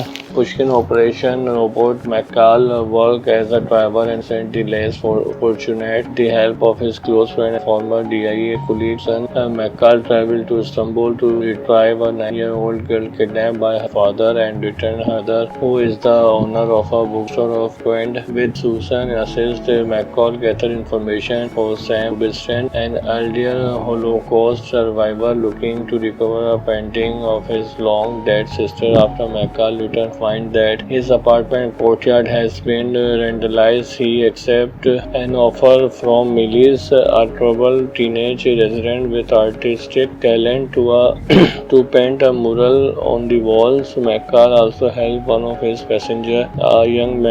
operation, Robert McCall worked as a driver and sent the less fortunate the help of his close friend and former DIA colleague son. McCall traveled to Istanbul to retrieve a 9-year-old girl kidnapped by her father and return her mother, who is the owner of a bookstore of Quint. With Susan assist, McCall gathered information for Sam Biston, an elder Holocaust survivor looking to recover a painting of his long-dead sister. After McCall returned, find that his apartment courtyard has been vandalized. He accepts an offer from Melis, a troubled teenage resident with artistic talent, to paint a mural on the walls. McCall also helped one of his passengers, a young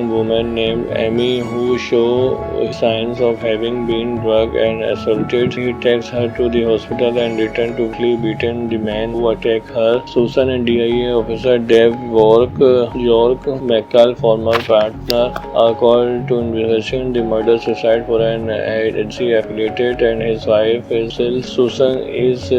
woman named Amy, who show signs of having been drugged and assaulted. He takes her to the hospital hospital and returned to quickly beaten the man who attacked her. Susan and DIA officer Dave York McCall, former partner, are called to investigate the murder-suicide for an agency affiliated, and his wife Susan is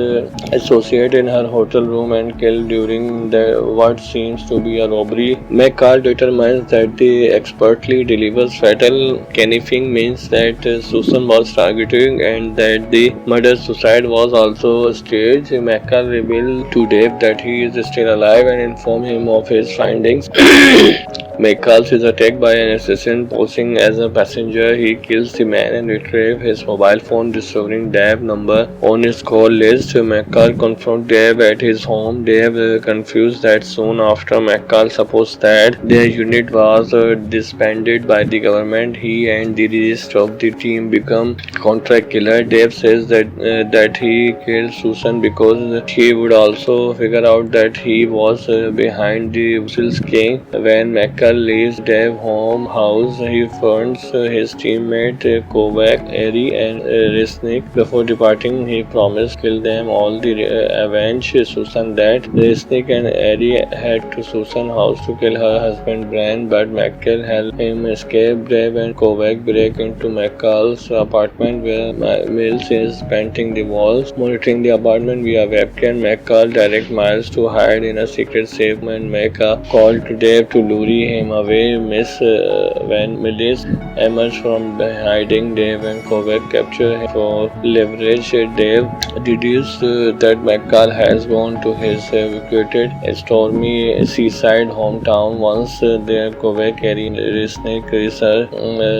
associated in her hotel room and killed during what seems to be a robbery. McCall determines that the expertly delivers fatal conniving means that Susan was targeted and that the murder-suicide was also staged. McCall revealed to Dave that he is still alive and informed him of his findings. McCall is attacked by an assassin posing as a passenger. He kills the man and retrieves his mobile phone, discovering Dave's number on his call list. McCall confronts Dave at his home. Dave confused that soon after McCall supposed that their unit was disbanded by the government. He and the rest of the team become contract killer. Dave says that he killed Susan because she would also figure out that he was behind the Wusil's king. When McCall leaves Dave's home house, he finds his teammate Kovac, Eri, and Resnick. Before departing, he promised to kill them all to avenge Susan. That Resnick and Eri head to Susan's house to kill her husband Bran, but McCall helps him escape. Dave and Kovac break into McCall's apartment where Mills is painting the walls. Monitoring the apartment via webcam, McCall directs Miles to hide in a secret safe and make a call to Dave to lure him away. When Mills emerges from hiding, Dave and Kovac capture him for leverage. Dave deduces that McCall has gone to his evacuated stormy seaside hometown. Once there, Kovac and Resnick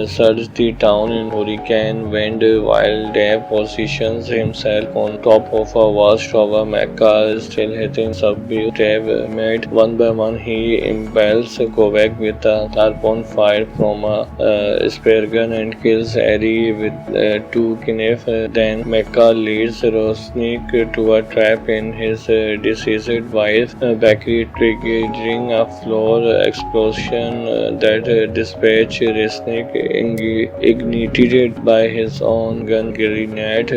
search the town in hurricane wind while Dave positions himself on top of a vast tower. McCall is still hitting subdue. Dave made one by one. He impales Kovac with a harpoon fired from a spear gun and kills Eri with two knives. Then McCall leads Resnick to a trap in his deceased wife's bakery, triggering a floor explosion that dispatched Resnick, ignited by his own gun grenade.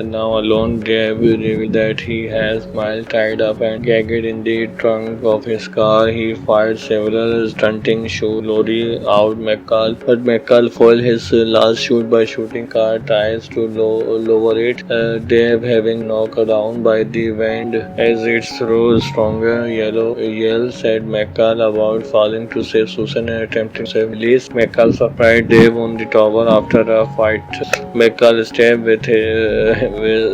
Now alone, Dave reveals that he has Miles tied up and gagged in the trunk of his car. He fired several stunting shoot Lori out McCall, but McCall foiled his last shoot by shooting car tires to lower it. Dave, having knocked down by the wind as it rose stronger, yells at McCall about falling to save Susan and attempting to save Liz. McCall surprised Dave on the tower after a fight. McCall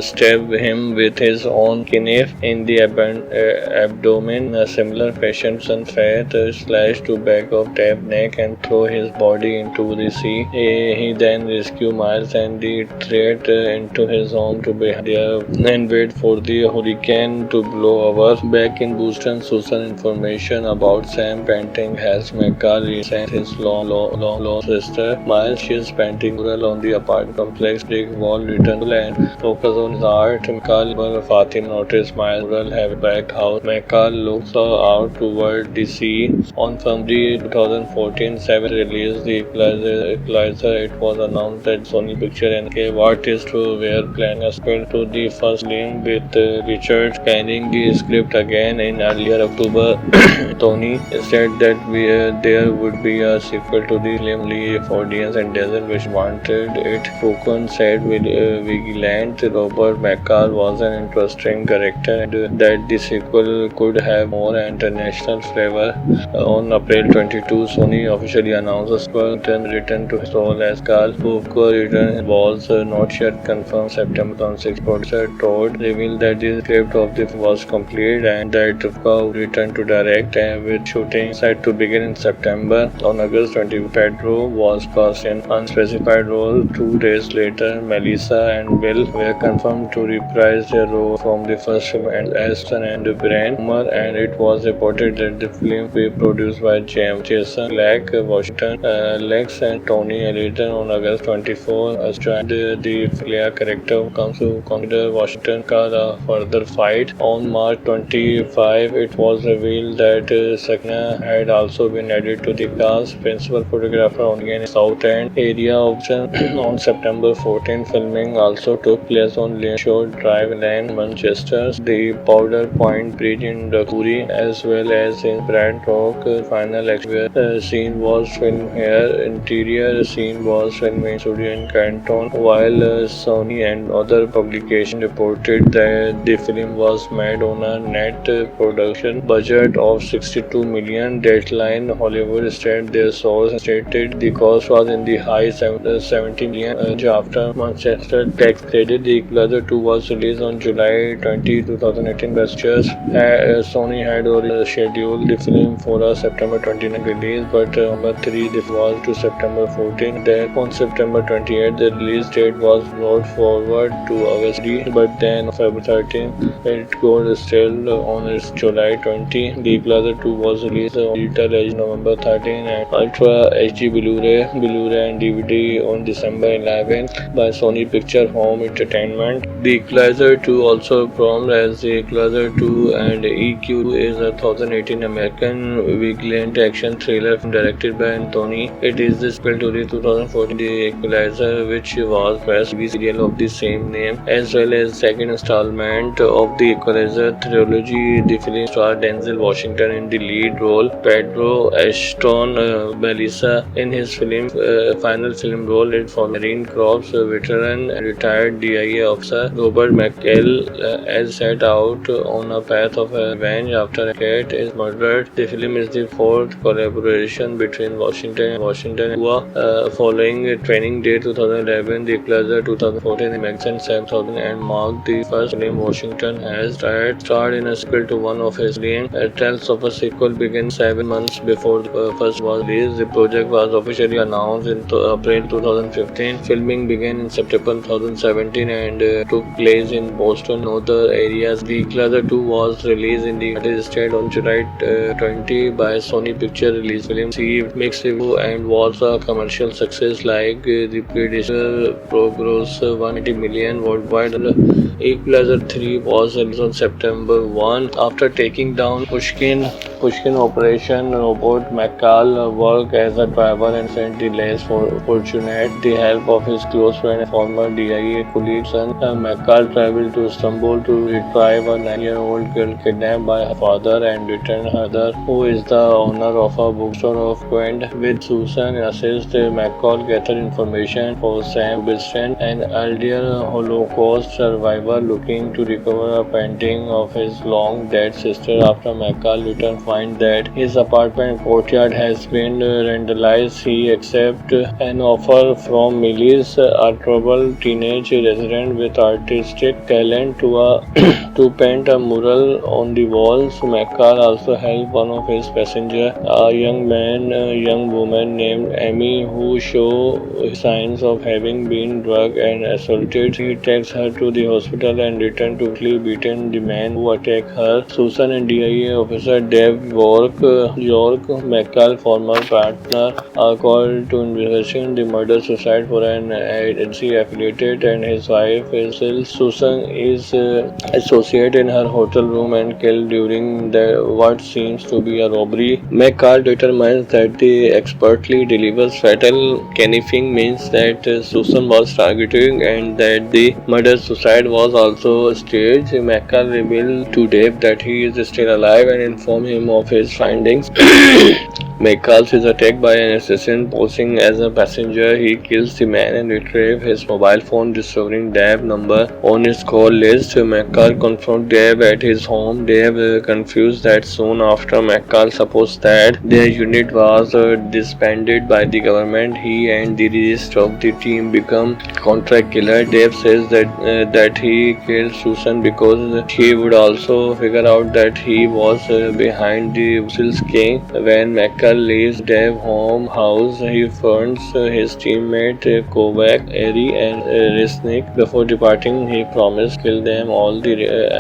stabbed him with his own knife in the abdomen. A similar fashion, Fat slashed to back of Dave's neck and threw his body into the sea. He then rescued Miles and the threat into his home to be there and wait for the hurricane to blow over. Back in Boston, Susan information about Sam painting helps McCall resent his long sister. Miles is painting mural on the apartment complex. Brick wall return and focus on his art. McCall Fatim noticed Miles mural have a back house. McCall looks out toward the sea. On February 2014, Seven released the Equalizer. It was announced that Sony Pictures and artists were planning a sequel to the first film, with Richard scanning the script again in earlier October. Tony said that there would be a sequel to the film. Audience and Dazzle which wanted it. Focon said Vigilant Robert McCall was an interesting character and that the sequel could have more international flavor. On April 22, Sony officially announced a sequel return to his role as Carl. Focon return was not yet confirmed. September 2006, producer Todd revealed that the script of the film was complete and that Focon would return to direct, with shooting set to begin in September. On August 20, Pedro was cast in unspecified role. 2 days later, Melissa and Bill were confirmed to reprise their role from the first film as Aston and Bran. And it was reported that the film will be produced by Jason Lake Washington, Lex and Tony Ellington on August 24. Joined the Flair character comes to consider Washington the further fight. On March 25, it was revealed that Sakna had also been added to the cast. Principal photographer on the South End area option. On September 14, filming also took place on Shore Drive Lane, Manchester, the Powder Point Bridge in Dakuri, as well as in Brant Rock. Final scene was filmed here. Interior scene was filmed in studio in Canton, while Sony and other publications reported that the film was made on a net production budget of 62 million. Deadline Hollywood stated their source stated the cost was in the high 70 million. After Manchester tax credit, The Equalizer 2 was released on July 20, 2018. Sony had already scheduled the film for a September 29 release, but number 3 this was to September 14. Then on September 28, the release date was brought forward to August 3, but then on February 13, it got still on its July 20. The Equalizer 2 was released on digital as November 13 and Ultra HD Blu-ray and DVD on December 11 by Sony Picture Home Entertainment. The Equalizer 2, also performed as The Equalizer 2 and EQ, is a 2018 American vigilant action thriller directed by Anthony. It is the sequel to the 2014 The Equalizer, which was first TV serial of the same name, as well as second installment of the Equalizer trilogy. The film starred Denzel Washington in the lead role, Pedro Ashton, Melissa in his final film role for Marine Corps veteran and retired DIA officer Robert McHale, as set out on a path of revenge after Kate is murdered. The film is the fourth collaboration between Washington and Hua, following Training Day 2011, The Equalizer 2014, The Magazine 7000, and marked the first film Washington has starred in a sequel to one of his films. Trials of a sequel began 7 months before the first was released. The project was officially announced in April 2015. Filming began in September 2017 and took place in Boston and other areas. The Equalizer 2 was released in the United States on July 20 by Sony Picture Release. Film received mixed review and was a commercial success like the predecessor, grossed 180 million worldwide. Equalizer 3 was released on September 1. After taking down Pushkin operation, Robert McCall worked as a driver and sent the less fortunate the help of his close friend and former DIA colleague son. McCall traveled to Istanbul to retrieve a 9-year-old girl kidnapped by her father and return her mother, who is the owner of a bookstore of Quent. With Susan assist, McCall gathered information for Sam Biston, an elder Holocaust survivor looking to recover a painting of his long-dead sister. After McCall returned, find that his apartment courtyard has been vandalized. He accepts an offer from Melis, a troubled teenage resident with artistic talent, to paint a mural on the walls. McCall also helped one of his passengers, a young woman named Amy, who show signs of having been drugged and assaulted. He takes her to the hospital and returns to quickly beaten the man who attacked her. Susan and DIA officer Dave York, McCall's former partner, are called to investigate the murder-suicide for an agency affiliated, and his wife Susan is associated in her hotel room and killed during what seems to be a robbery. McCall determines that the expertly delivers fatal conniving means that Susan was targeted and that the murder-suicide was also staged. McCall revealed to Dave that he is still alive and informed him of his findings. McCall is attacked by an assassin posing as a passenger. He kills the man and retrieves his mobile phone, discovering Dave's number on his call list. McCall confronts Dave at his home. Dave confused that soon after McCall supposed that their unit was disbanded by the government. He and the rest of the team become contract killer. Dave says that he killed Susan because he would also figure out that he was behind the Wusil's king. When McCall McCall leaves Dave home house. He finds his teammate Kovac, Eri, and Resnick. Before departing, he promised to kill them all to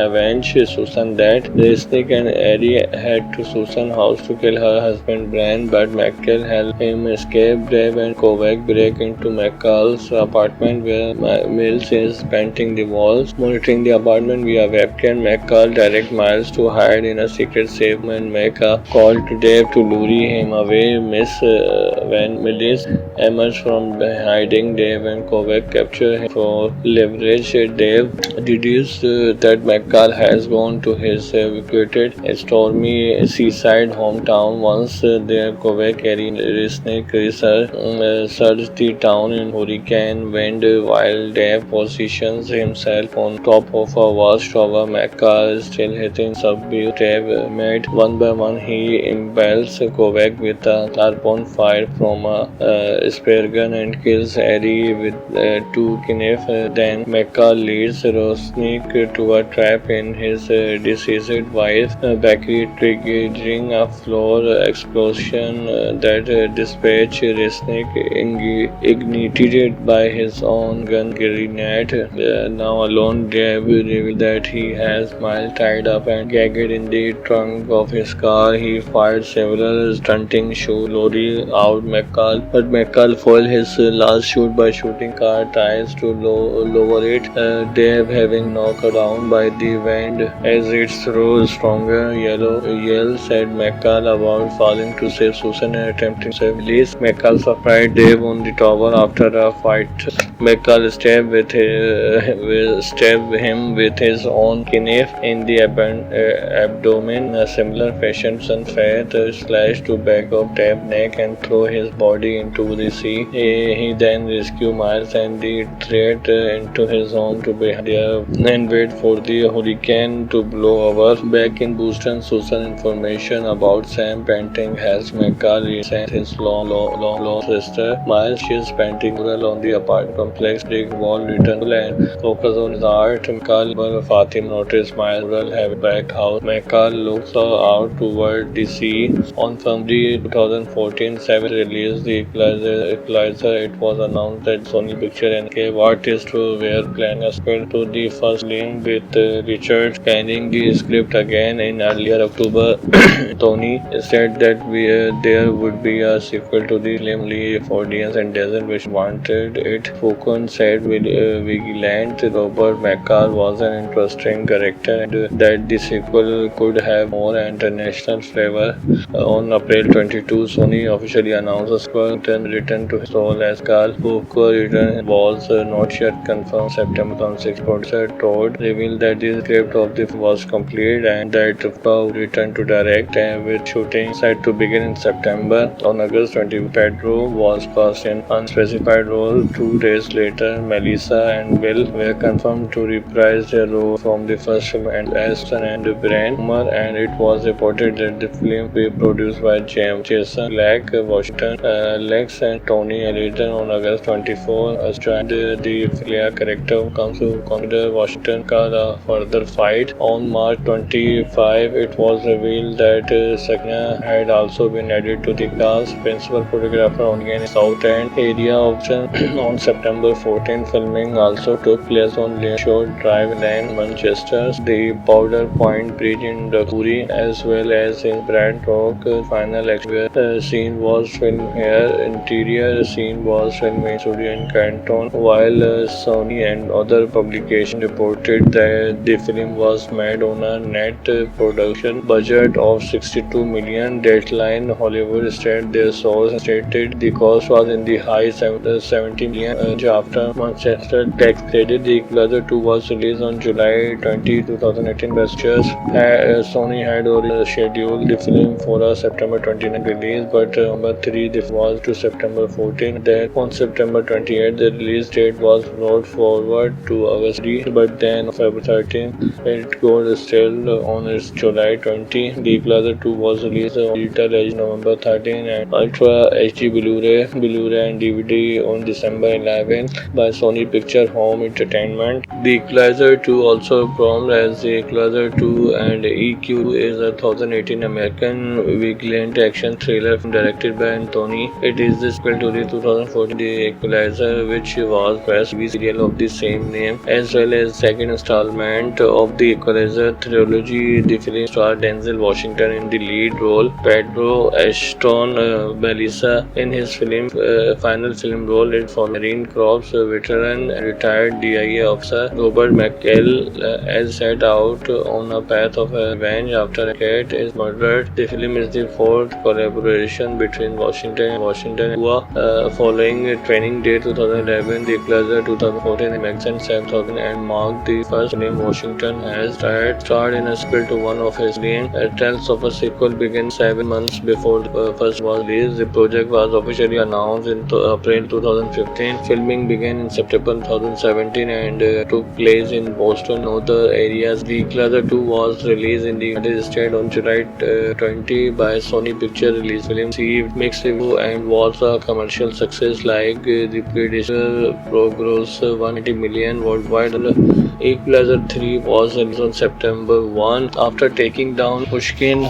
avenge Susan. That Resnick and Eri head to Susan's house to kill her husband Bran, but McCall helps him escape. Dave and Kovac break into McCall's apartment where Mills is painting the walls. Monitoring the apartment via webcam, McCall directs Miles to hide in a secret safe and make a call to Dave to lure him away. When Mills emerges from hiding, Dave and Kovac capture him for leverage. Dave deduces that McCall has gone to his vacated stormy seaside hometown. Once there, Kovac carrying Resnick search the town in hurricane wind while Dave positions himself on top of a vast tower. McCall is still hitting subdue Dave made. One by one, he impales Kovac with a harpoon fire from a spear gun and kills Eri with two knives. Then McCall leads Resnick to a trap in his deceased wife's bakery, triggering a floor explosion that dispatched Resnick, ignited by his own gun grenade. Now alone, Dave reveals that he has Miles tied up and gagged in the trunk of his car. He fired several stunting shots, luring out McCall, but McCall foiled his last shot by shooting car tires to lower it. Dave, having knocked down by the wind as it threw stronger yells at McCall about falling to save Susan and attempting to save Liz. McCall surprised Dave on the tower after a fight. McCall stabbed him with his own knife in the abdomen. In a similar fashion, Sunfat slashed to back of Dave's neck and threw his body into the sea. He then rescued Miles and the threat into his home to be there and wait for the hurricane to blow over. Back in Boston, Susan information about Sam painting helps McCall resent his long sister. Miles is painting mural on the apartment complex. Brick wall return and focus on his art. McCall Fatim noticed Miles mural have a back house. McCall looks out toward the sea. On February 2014, Savage released the Equalizer. It was announced that Sony Pictures and Cave artists were planning a sequel to the first film, with Richard scanning the script again in earlier October. Tony said that there would be a sequel to the film. Leaf audience and doesn't wish wanted it. Foucault said Vigilant Robert McCall was an interesting character and that the sequel could have more international flavor. On April 22, Sony officially announced a sequel return to his role as Carl. Foucault return was not yet confirmed. September 26, producer Todd revealed that the script of the film was complete and that Foucault would return to direct, with shooting set to begin in September. On August 20, Pedro was cast in unspecified role. 2 days later, Melissa and Bill were confirmed to reprise their role from the first film and Aston and Brian Homer, and it was reported that the film will be produced by Jason Black, Washington, Lex and Tony Ellington. On August 24, the Flair character comes to consider Washington cause a further fight. On March 25, it was revealed that Sakina had also been added to the cast. Principal photographer only in South End area option. On September 14, filming also took place on Lakeshore Drive, Lane, Manchester, the Powder Point Bridge in Dakuri, as well as in Brad Rock. Final action scene was filmed here. Interior scene was filmed in studio in Canton, while Sony and other publications reported that the film was made on a net production budget of $62 million. Deadline Hollywood stated their source stated the cost was in the high $70 million. After Manchester tax credit, the Equalizer 2 was released on July 20, 2018. Pictures Sony had already scheduled the film for a September 29 release, but number 3 was to September 14. Then on September 28, the release date was brought forward to August 3, but then on February 13, it was still on its July 20. The Equalizer 2 was released on digital as November 13 and Ultra HD Blu-ray and DVD on December 11 by Sony Pictures Home Entertainment. The Equalizer 2, also performed as the Equalizer 2 and EQ, is a 2018 American vigilant action thriller film directed by Anthony. It is the sequel to the 2014 The Equalizer, which was first TV serial of the same name, as well as second installment of the Equalizer trilogy. The film starred Denzel Washington in the lead role, Pedro Ashton Melissa in his final film role for Marine Corps veteran and retired DIA officer Robert McCall as set out on a path of revenge after a cat is murdered. The film is the fourth collaboration between Washington and Cuba following Training Day 2011, The Equalizer 2014, and Magazine 7000, and marked the first film Washington has starred in a sequel to one of his films. Trials of a sequel began 7 months before the first was released. The project was officially announced in April 2015. Filming began in September 2017 and took place in Boston and other areas. The Equalizer 2 was released in the United States on July 20 by Sony Pictures. Release film received mixed review and was a commercial success like the predecessor, grossed $180 million worldwide. Equalizer 3 was released on September 1. After taking down Pushkin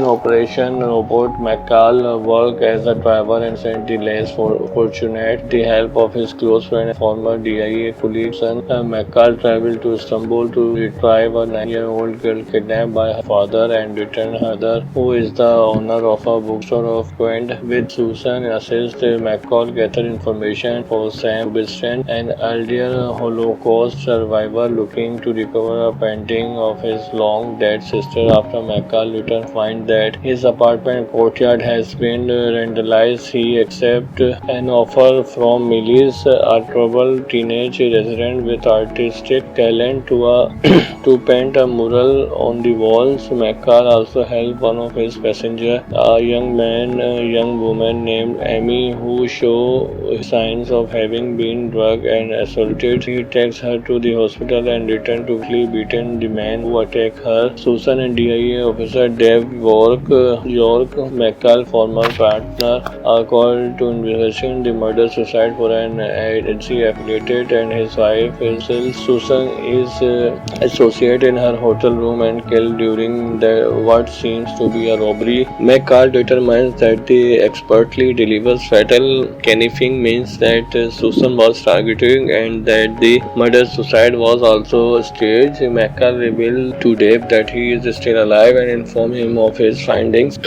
operation, Robert McCall worked as a driver and sent the less fortunate the help of his close friend and former DIA colleague son. McCall traveled to Istanbul to retrieve a 9-year-old girl kidnapped by her father and return her, who is the owner of a bookstore of Quent. With Susan assist, McCall gathered information for Sam Rubinstein, an elder Holocaust survivor looking to recover a painting of his long-dead sister. After McCall returns, find that his apartment courtyard has been vandalized. He accepts an offer from Melis, a troubled teenage resident with artistic talent, to paint a mural on the walls. McCall also helped one of his passengers, a young woman named Amy, who show signs of having been drugged and assaulted. He takes her to the hospital and returns to quickly beaten the man who attacked her. Susan and DIA officer Dave York, McCall's former partner, are called to investigate the murder-suicide for an agency affiliated, and his wife Susan is associated in her hotel room and killed during what seems to be a robbery. McCall determines that the expertly delivers fatal conniving means that Susan was targeted and that the murder-suicide was also staged. McCall revealed to Dave that he is still alive and informed him of his findings.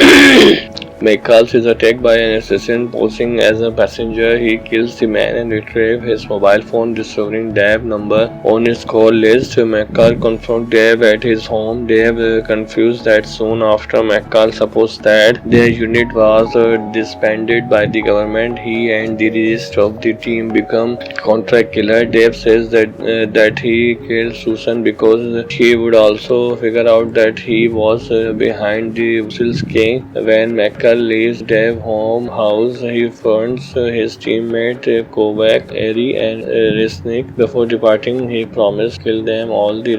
McCall is attacked by an assassin posing as a passenger. He kills the man and retrieves his mobile phone, discovering Dave's number on his call list. McCall confronts Dave at his home. Dave confused that soon after McCall supposed that their unit was disbanded by the government. He and the rest of the team become contract killer. Dave says that he killed Susan because she would also figure out that he was behind the Wusil's king. When McCall leaves Dave's house, he finds his teammate Kovac, Eri, and Resnick. Before departing, he promised to kill them all to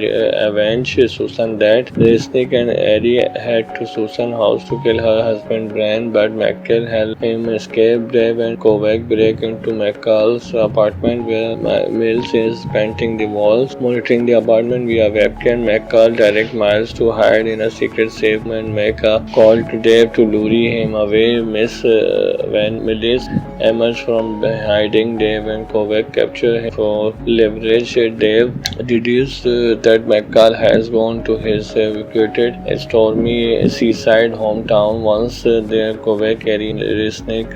avenge Susan. That Resnick and Eri head to Susan's house to kill her husband Brian, but McCall helps him escape. Dave and Kovac break into McCall's apartment where Mills is painting the walls. Monitoring the apartment via webcam, McCall directs Miles to hide in a secret safe and make a call to Dave to lure him away. When Mills emerges from hiding, Dave and Kovac capture him for leverage. Dave deduces that McCall has gone to his vacated stormy seaside hometown. Once there, Kovac, Eri, and Resnick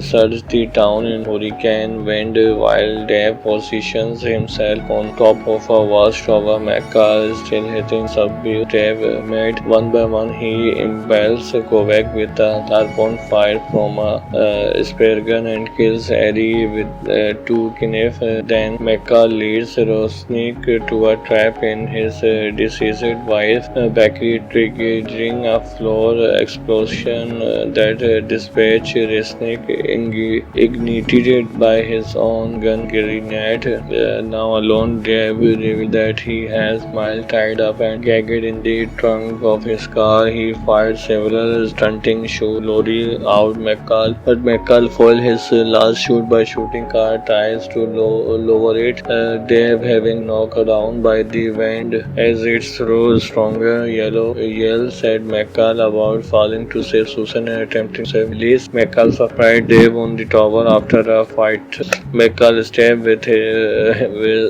search the town in hurricane wind while Dave positions himself on top of a vast tower. McCall is still hitting subdue. Dave met one by one. He impales Kovac with a harpoon fired from a spear gun and kills Eri with 2 knives. Then McCall leads Resnick to a trap in his deceased wife's bakery, triggering a floor explosion that dispatched Resnick, ignited by his own gun grenade. Now alone, Dave reveals that he has Miles tied up and gagged in the trunk of his car. He fired several stunting shoot Lori out McCall, but McCall foiled his last shoot by shooting car tires to lower it. Dave having knocked down by the wind as it threw stronger yell said McCall about falling to save Susan and attempting to save Liz. McCall surprised Dave on the tower after a fight. McCall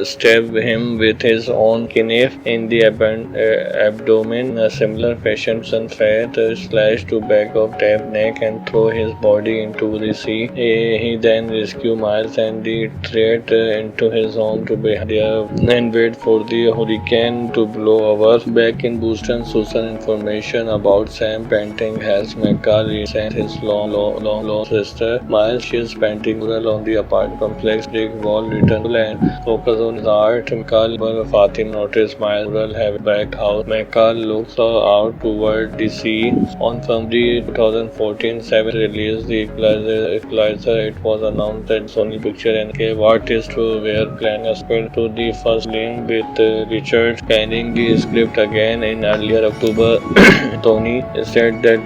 stabbed him with his own knife in the abdomen. In a similar fashion, Sun Fat slashed to back of Dave's neck and threw his body into the sea. He then rescued Miles and the threat into his home to behind there and wait for the hurricane to blow over. Back in Boston, Susan information about Sam painting has McCall sent his long lost sister Miles. She is painting mural on the apartment complex. Brick wall return and focus on his art. McCall Fatim noticed Miles mural have back house. McCall looks out toward the sea. On February 2014, Seven released the Equalizer. It was announced that Sony Pictures and gave artists were planning a sequel to the first film with Richard scanning the script again in earlier October. Tony said that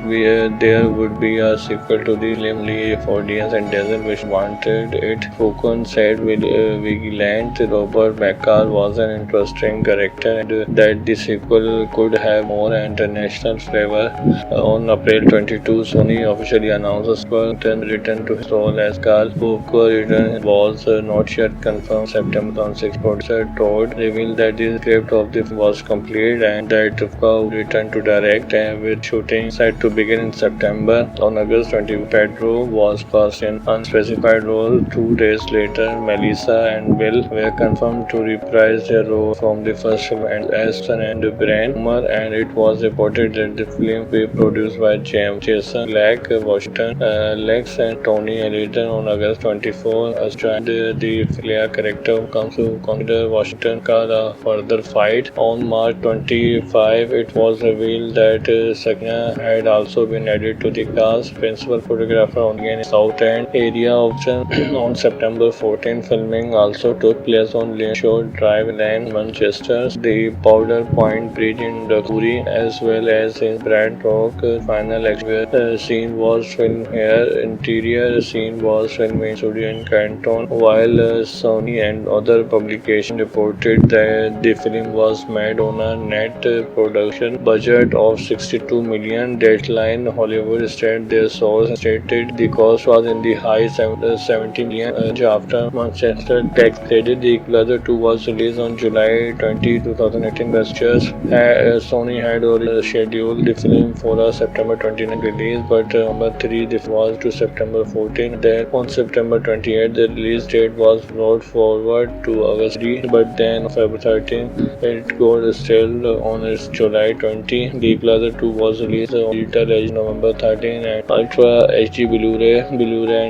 there would be a sequel to the film. Leaf audience and Dazzle which wanted it. Fukun said Vigilant Robert McCall was an interesting character and that the sequel could have more international flavor. On April 22, Sony officially announced a sequel return to his role as Carl. Fukun return was not yet confirmed. September 26, producer Todd revealed that the script of the film was complete and that Fukun returned to direct with shooting set to begin in September. On August 20, Pedro was cast in unspecified role. 2 days later, Melissa and Will were confirmed to reprise their role from the first film as Son and Brian Homer, and it was reported that the film will be produced by Jason Leck, Washington, Lex and Tony Ellington. On August 24, Australia, the Flair character comes to consider Washington car a further fight. On March 25, it was revealed that Sakina had also been added to the cast. Principal photographer on the South End area option. On September 14, filming also took place on Lane Drive Lane, Manchester, the Powder Point Bridge in Dakuri, as well as in Brad Rock. Final action scene was filmed here. Interior scene was filmed in studio in Canton, while Sony and other publications reported that the film was made on a net production budget of $62 million. Deadline Hollywood said their source stated the cost was in the high $17 million. After Manchester tax credit, the Equalizer 2 was released on July 20, 2018. Sony had already scheduled the film for a September 29 release, but number 3 this was to September 14. Then on September 28, the release date was brought forward to August 3, but then on February 13, it got still on its July 20. The Equalizer 2 was released on digital as November 13 and Ultra HD Blu-ray and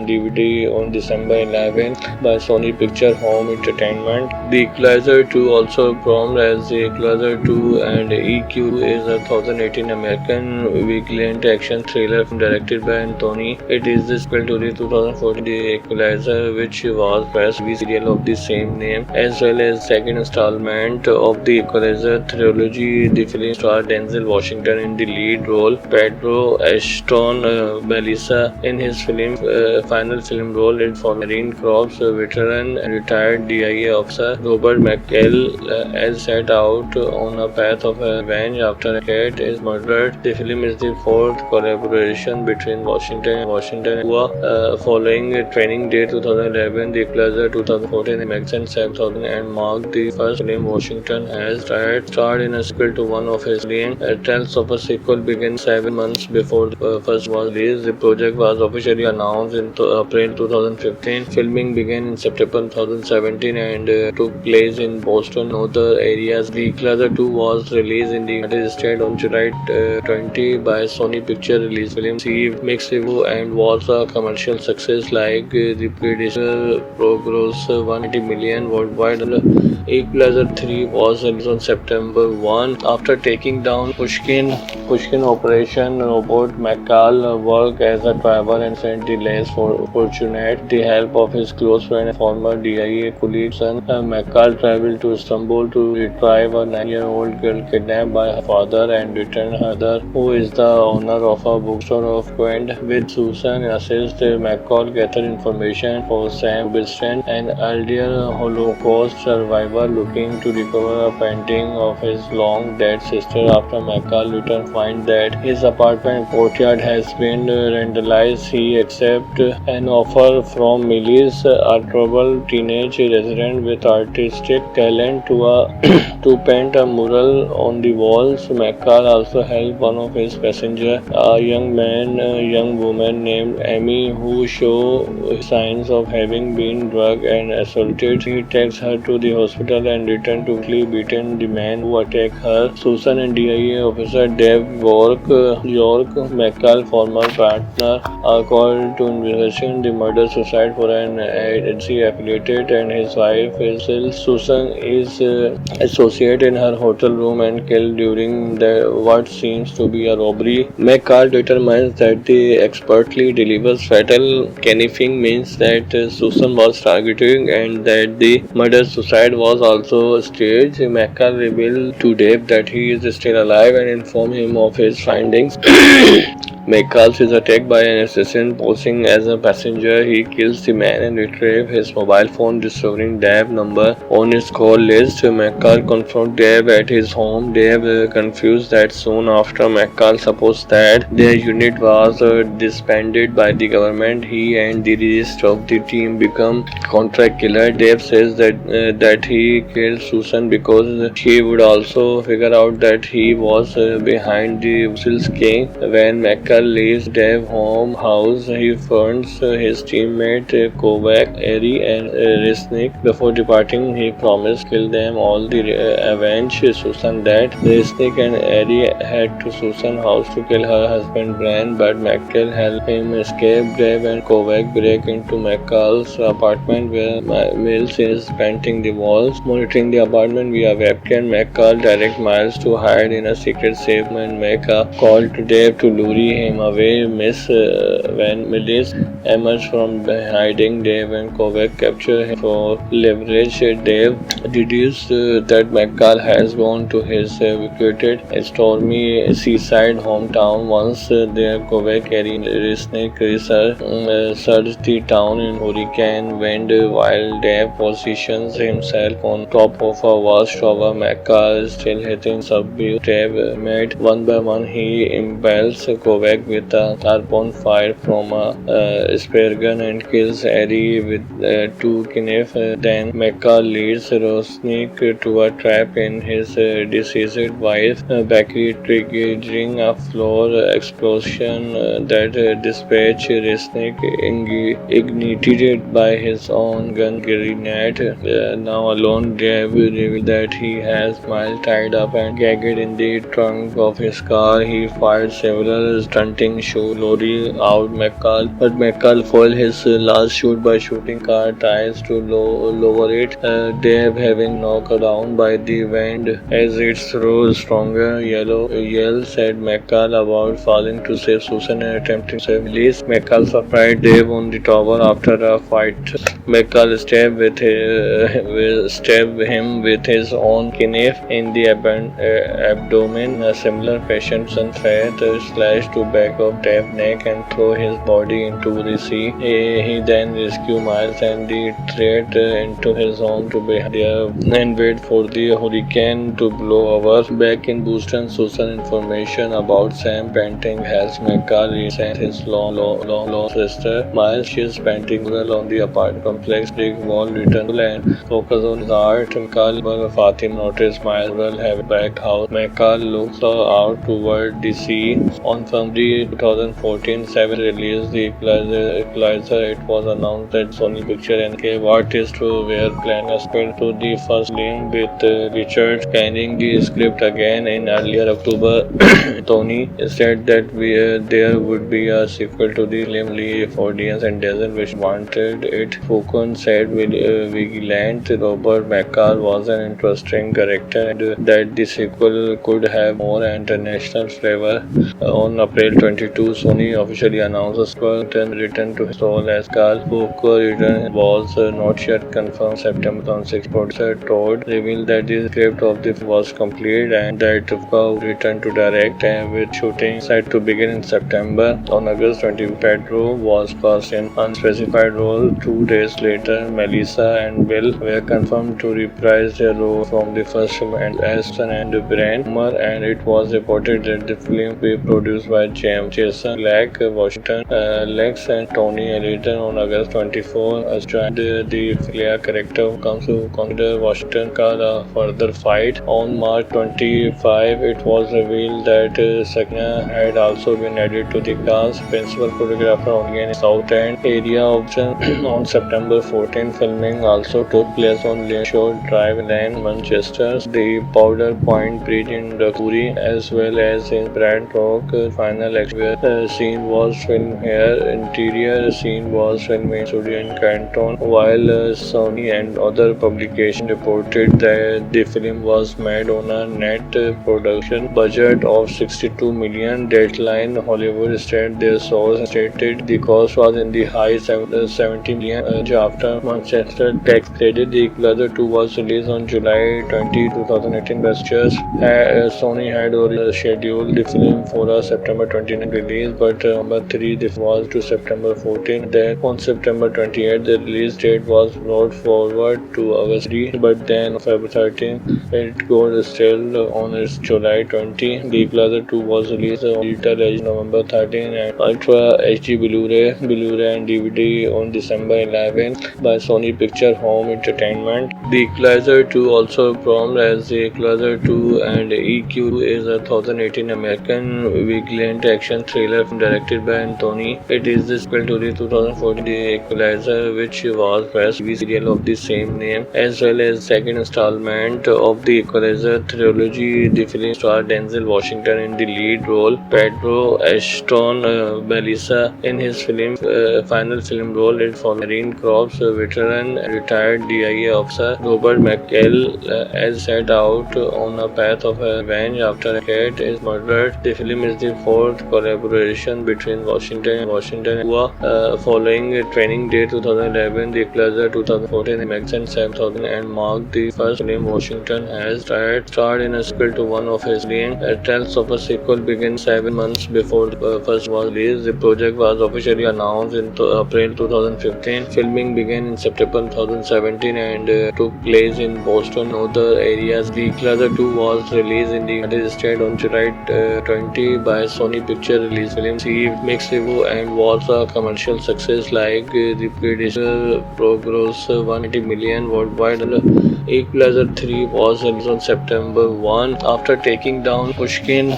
DVD on December 11 by Sony Picture Home Entertainment. The Equalizer 2, also promoted as the Equalizer 2 and EQ, is a 2018 American vigilant action thriller directed by Anthony. It is the sequel to the 2014 The Equalizer, which was first TV serial of the same name, as well as second installment of the Equalizer trilogy. The film starred Denzel Washington in the lead role, Pedro Ashton, Melissa in his final film role for Marine Corps veteran and retired DIA officer Robert McCall, as set out on a path of revenge after a cat is murdered. The film is the fourth collaboration between Washington and Cuba following Training Day 2011, The Equalizer 2014, and Magazine 7000, and marked the first film Washington has starred in a sequel to one of his films. Trials of a sequel began 7 months before the first was released. The project was officially announced in April 2015. Filming began in September 2017 and took place in Boston and other areas. The Equalizer 2 was released in the United States on July 20 by Sony Pictures. Release film received mixed review and was a commercial success like the predecessor, grossed $180 million worldwide. Equalizer 3 was released on September 1. After taking down Pushkin operation, Robert McCall worked as a driver and sent the less fortunate the help of his his close friend and former DIA colleague son McCall traveled to Istanbul to retrieve a 9-year-old girl kidnapped by her father and return her mother, who is the owner of a bookstore of Quent. With Susan assist, McCall gathered information for Sam Rubinstein, an elder Holocaust survivor looking to recover a painting of his long-dead sister. After McCall returns, finds that his apartment courtyard has been vandalized. He accepts an offer from Melis, a troubled teenage resident with artistic talent, to paint a mural on the walls. McCall also helped one of his passengers, a young woman named Amy, who show signs of having been drugged and assaulted. He takes her to the hospital and returns to quickly beaten the man who attacked her. Susan and DIA officer Dave York, McCall's former partner, are called to investigate the murder-suicide for an agency affiliated, and his wife Susan is associated in her hotel room and killed during what seems to be a robbery. McCall determines that the expertly delivers fatal conniving means that Susan was targeted and that the murder-suicide was also staged. McCall revealed to Dave that he is still alive and informed him of his findings. McCall is attacked by an assassin posing as a passenger. He kills the man and retrieves his mobile phone, discovering Dave's number on his call list. McCall confronts Dave at his home. Dave confused that soon after McCall supposed that their unit was disbanded by the government. He and the rest of the team become contract killer. Dave says that he killed Susan because she would also figure out that he was behind the Wusil's king. When McCall leaves Dave's house, he finds his teammate Kovac, Ari, and Resnick. Before departing, he promised to kill them all to avenge Susan. That Resnick and Ari head to Susan's house to kill her husband Brian, but McCall helps him escape. Dave and Kovac break into McCall's apartment where Mills is painting the walls. Monitoring the apartment via webcam, McCall directs Miles to hide in a secret safe and make a call to Dave to lure him away. When Mills emerges from hiding, Dave and Kovac capture him for leverage. Dave deduces that McCall has gone to his vacated stormy seaside hometown. Once there, Kovac carrying Resnick search the town in hurricane wind while Dave positions himself on top of a vast tower. McCall is still hitting subdue. Dave met one by one. He impales Kovac with a harpoon fire from a spear gun and kills Ari with two knives. Then McCall leads Resnick to a trap in his deceased wife's bakery, triggering a floor explosion that dispatched Resnick, ignited by his own gun grenade. Now alone, Dave reveals that he has Miles tied up and gagged in the trunk of his car. He fired several stunting shots, luring out McCall, but McCall foiled his last shot by shooting car tires to lower it. Dave, having knocked down by the wind as it threw stronger yells at McCall about falling to save Susan and attempting to save Liz. McCall surprised Dave on the tower after a fight. McCall stabbed him with his own knife in the abdomen. A similar fashion, Sunfat slashed to back of Dave's neck and threw his body into the sea. He then rescued Miles and the threat into his home to be there and wait for the hurricane to blow over. Back in Boston, Susan information about Sam painting helps McCall resent his long sister. Miles is painting mural on the apartment complex. Brick wall return to land. Focus on his art. McCall Fatim noticed Miles will have a back house. McCall looks out toward the sea. On February 2014, Seven released the Equalizer. It was announced that Sony Pictures and gave artists were planning a sequel to the first film, with Richard carrying the script again. In earlier October, Tony said that there would be a sequel to the film. If audience and doesn't which wanted it. Foucault said Vigilant Robert McCall was an interesting character and that the sequel could have more international flavor. On April 22, Sony officially announced a sequel written to his role as Carl, who co-written was not yet confirmed. September 2006, producer Todd revealed that the script of the film was complete and that Kafka would return to direct, with shooting set to begin in September. On August 20, Pedro was cast in unspecified role. 2 days later, Melissa and Bill were confirmed to reprise their role from the first film and as Son and Brian Homer, and it was reported that the film would be produced by Jason Leck, Washington Lex and Tony Ellington. On August 24, joined the Flair character who comes to consider Washington a further fight. On March 25, it was revealed that Sakina had also been added to the cast. Principal photographer only in South End area option. On September 14, filming also took place on Lakeshore Drive, Lane, Manchester, the Powder Point Bridge in Duxbury, as well as in Brant Rock. Final action scene was filmed here. Interior scene was filmed in studio in Canton, while Sony and other publications reported that the film was made on a net production budget of $62 million. Deadline Hollywood stated their source stated the cost was in the high $70 million. After Manchester tax credit, The Equalizer 2 was released on July 20, 2018. Pictures Sony had already scheduled the film for a September 29 release, but number 3 this was to September 14. Then on September 28, the release date was brought forward to August 3, but then on February 13, it got still on its July 20. The Equalizer 2 was released on digital as November 13 and Ultra HD Blu-ray and DVD on December 11 by Sony Picture Home Entertainment. The Equalizer 2, also performed as The Equalizer 2 and EQ, is a 2018 American vigilant action thriller directed by Anthony. It is the sequel to the 2014 The Equalizer, which was first TV serial of the same name, as well as second installment of the Equalizer trilogy. The film starred Denzel Washington in the lead role, Pedro Ashton, Melissa in his final film role. It follows Marine Corps veteran and retired DIA officer Robert McHale as set out on a path of revenge after Kate is murdered. The film is the fourth collaboration between Washington and following Training Day 2011, The Equalizer 2014, and Magazine 7000, and marked the first film Washington has starred in a sequel to one of his films. Trials of a sequel began 7 months before the first was released. The project was officially announced in April 2015. Filming began in September 2017 and took place in Boston and other areas. The Equalizer 2 was released in the United States on July 20 by Sony Picture Release. Film received mixed review and was a commercial success like the predecessor, grossed $180 million worldwide. Equalizer 3 was released on September 1. After taking down Pushkin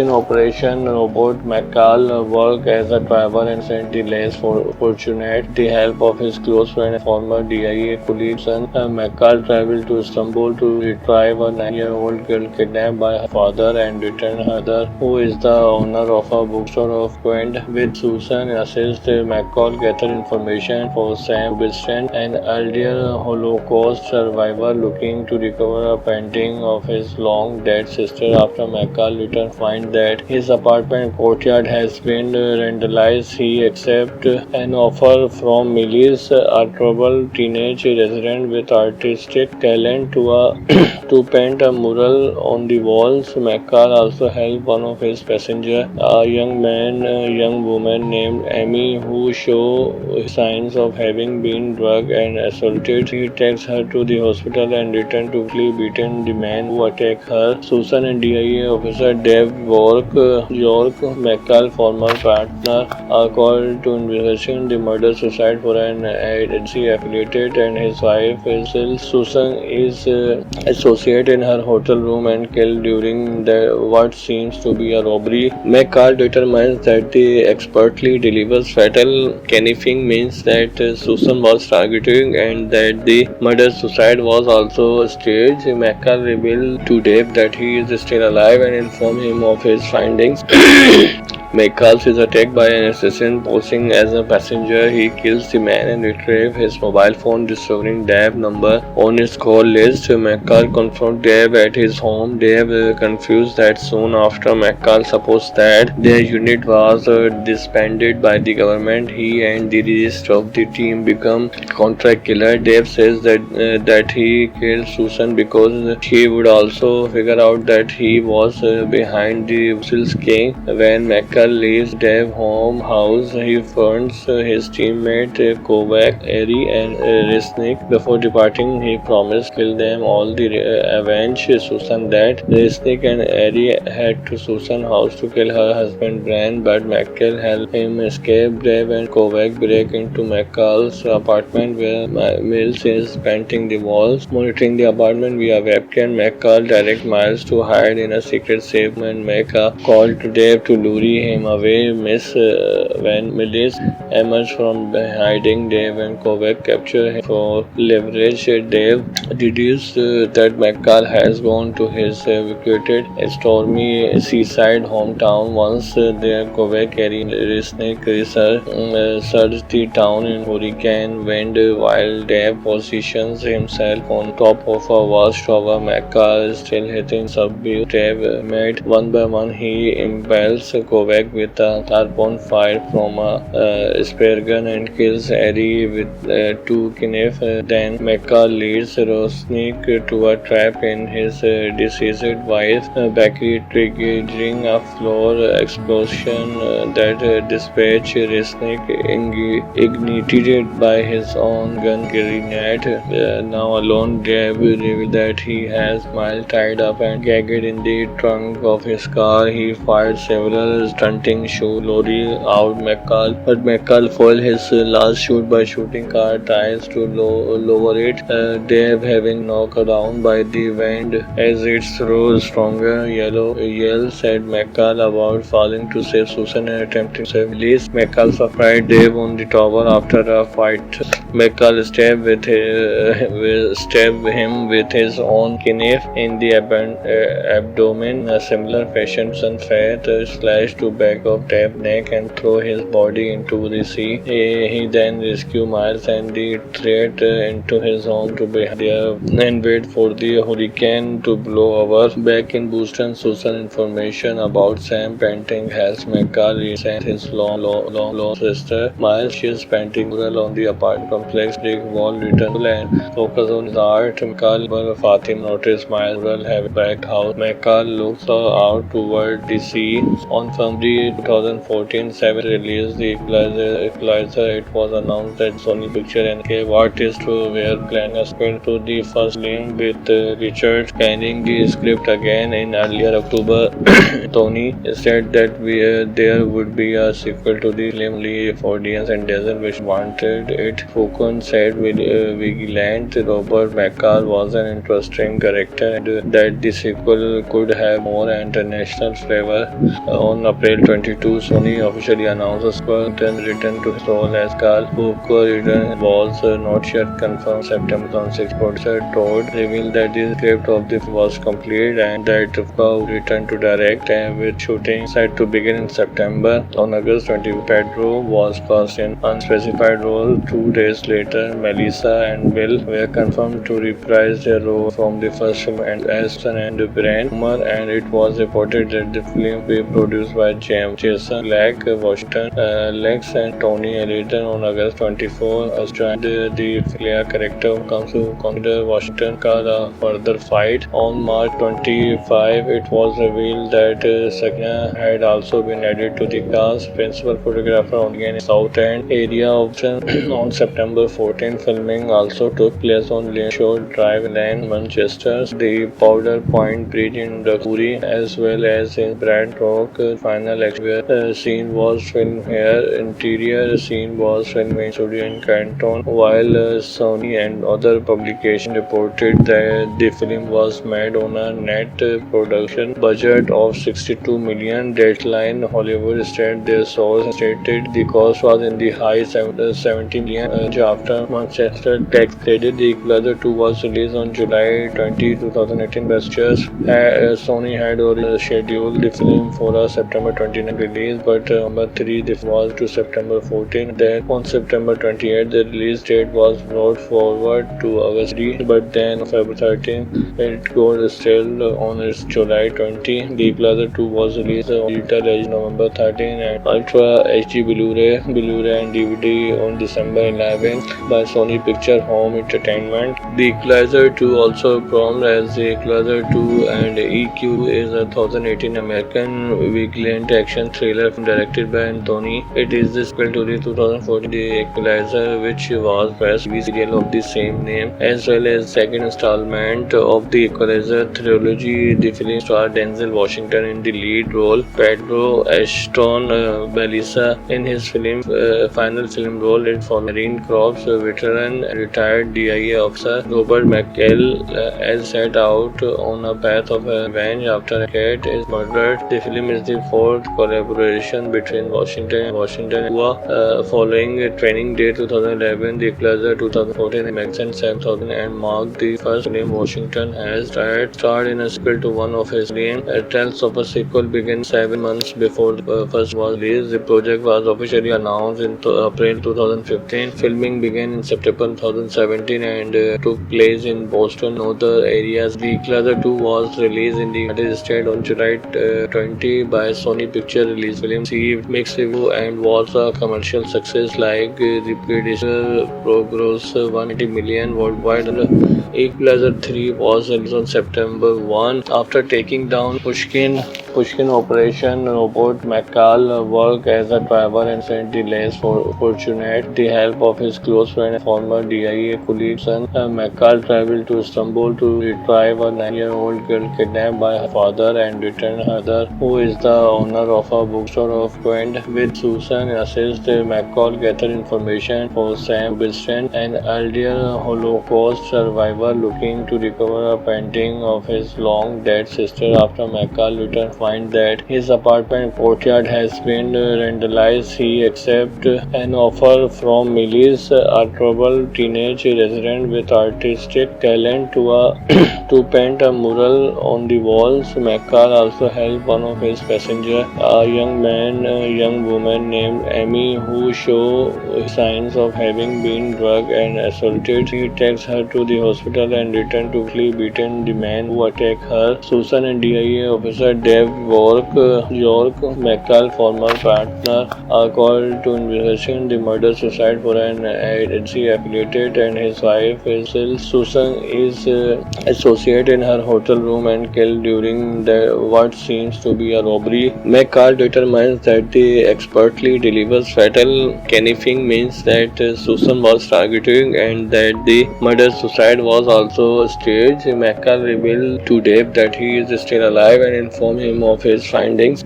operation, Robert McCall worked as a driver and sent the less fortunate the help of his close friend and former DIA colleague son. McCall traveled to Istanbul to retrieve a 9-year-old girl kidnapped by her father and return her mother, who is the owner of a bookstore of Quint. With Susan assist, McCall gathered information for Sam Rubinstein, an elderly Holocaust survivor looking to recover a painting of his long-dead sister. After McCall returns, find that his apartment courtyard has been vandalized. He accepts an offer from Melis, a troubled teenage resident with artistic talent, to paint a mural on the walls. McCall also helped one of his passengers, a young woman named Amy, who show signs of having been drugged and assaulted. He takes her to the hospital and returns to quickly beaten the man who attacked her. Susan and DIA officer Dave York, McCall's former partner, are called to investigate the murder-suicide for an agency affiliated, and his wife Susan is associated in her hotel room and killed during what seems to be a robbery. McCall determines that the expertly delivers fatal cannifing means that Susan was targeted and that the murder-suicide was was also staged. McCall revealed to Dave that he is still alive and informed him of his findings. McCall is attacked by an assassin posing as a passenger. He kills the man and retrieves his mobile phone, discovering Dave's number on his call list. McCall confronts Dave at his home. Dave confused that soon after McCall supposed that their unit was disbanded by the government. He and the rest of the team become contract killer. Dave says that he killed Susan because he would also figure out that he was behind the Sills King. When McCall leaves Dave's home house, he finds his teammate Kovac, Eri, and Resnick. Before departing, he promised to kill them all to avenge Susan. That Resnick and Eri head to Susan's house to kill her husband Bran, but McCall helps him escape. Dave and Kovac break into McCall's apartment where Mills is painting the walls. Monitoring the apartment via webcam, McCall directs Miles to hide in a secret safe and make a call to Dave to lure him away. When Mills emerges from hiding, Dave and Kovac capture him for leverage. Dave deduces that McCall has gone to his vacated stormy seaside hometown. Once there, Kovac carrying Resnick search the town in hurricane wind while Dave positions himself on top of a vast tower. McCall is still hitting subdued. Dave met one by one. He impales Kovac with a harpoon fired from a spear gun and kills Eri with two knives. Then McCall leads Resnick to a trap in his deceased wife's bakery, triggering a floor explosion that dispatched Resnick, ignited by his own gun grenade. Now alone, Dave revealed that he has Miles tied up and gagged in the trunk of his car. He fired several stunting shoot Lori out McCall, but McCall foiled his last shoot by shooting car tires to lower it. Dave, having knocked down by the wind as it rose stronger, yells at McCall about falling to save Susan and attempting to save Liz. McCall surprised Dave on the tower after a fight. McCall stabbed him with his own knife in the abdomen. A similar fashion, Susan Fat slashed to back of Dave's neck and threw his body into the sea. He then rescued Miles and the threat into his home to be there and wait for the hurricane to blow over. Back in Boston, Susan information about Sam painting has McCall resent his long sister. Miles is painting mural on the apartment complex. Brick wall return and focus on his art. McCall Fatim noticed Miles mural having back house. McCall looks out toward the sea. On February 2014, Savage released the Equalizer. It was announced that Sony Pictures and artists were planning a sequel to the first film, with Richard carrying the script again in earlier October. Tony said that there would be a sequel to the film if audience and Dazzle which wanted it. Fukun said Vigilant Robert McCall was an interesting character and that the sequel could have more international flavor. On April 22, Sony officially announced a sequel return to his role as Carl. Fukun return was not yet confirmed. September 2006, producer Todd revealed that the script of the film was complete and that Fukun returned to direct, and with shooting set to begin in September. On August 20, Pedro was cast in unspecified role. 2 days later, Melissa and Bill were confirmed to reprise their role from the first film and Aston and Brian Hummer, and it was reported that the film will be produced by Jason Leck, Washington Lex, and Tony Ellington. On August 24, joined the Flair character comes to consider Washington car a further fight. On March 25, it was revealed that Sakina had also been added to the cast. Principal photographer on the South End area of on September 14, filming also took place on Linshore Drive, Lane, Manchester, the Powder Point Bridge in Dakuri, as well as in Brant Rock. Final action scene was filmed here. Interior scene was filmed in studio in Canton, while Sony and other publications reported that the film was made on a net production budget of $62 million. Deadline Hollywood said their source stated the cost was in the high $17 million. launch after Manchester tax credit. The Equalizer 2 was released on July 20, 2018 by Pictures. Sony had already scheduled the film for a September 29 release, but number 3 the film was to September 14. Then on September 28, the release date was brought forward to August 3, but then on February 13, it was still on its July 20. The Equalizer 2 was released on digital as November 13 and Ultra HD Blu-ray and DVD on December 11 by Sony Picture Home Entertainment. The Equalizer 2, also promoted as the Equalizer 2 and EQ, is a 2018 American vigilant action thriller directed by Anthony. It is the sequel to the 2014 The Equalizer, which was first TV serial of the same name, as well as second installment of the Equalizer trilogy. The film starred Denzel Washington in the lead role, Pedro Ashton Belisa in his final film role. It for Marine Corps veteran and retired DIA officer Robert McKell as set out on a path of revenge after Kate is murdered. The film is the fourth collaboration between Washington and Cuba following Training Day 2011, The Equalizer 2014, and Magazine 7000, and marked the first film Washington has starred in a sequel to one of his films. Trials of a sequel began 7 months before the first was released. The project was officially announced in April 2015. Filming began in September 2017 and took place in Boston and other areas. The Equalizer 2 was released in the United States on July 20 by Sony Picture Release. Film received mixed review and was a commercial success, like the predecessor grossed $180 million worldwide. Equalizer 3 was released on September 1 after taking down Pushkin Operation. Robert McCall worked as a driver and sent the less fortunate the help of his close friend and former DIA colleague son. McCall traveled to Istanbul to retrieve a 9-year-old girl kidnapped by her father and return her mother, who is the owner of a bookstore of Quent. With Susan assist, McCall gathered information for Sam Biston, an elder Holocaust survivor looking to recover a painting of his long-dead sister. After McCall returned, find that his apartment courtyard has been vandalized. He accepts an offer from Melis, a troubled teenage resident with artistic talent, to paint a mural on the walls. McCall also helped one of his passengers, a young woman named Amy, who show signs of having been drugged and assaulted. He takes her to the hospital and returns to quickly beaten the man who attacked her. Susan and DIA officer Dave York, McCall's former partner, are called to investigate the murder-suicide for an agency affiliated, and his wife Susan is associated in her hotel room and killed during what seems to be a robbery. McCall determines that the expertly delivers fatal conniving means that Susan was targeted and that the murder-suicide was also staged. McCall revealed to Dave that he is still alive and informed him of his findings.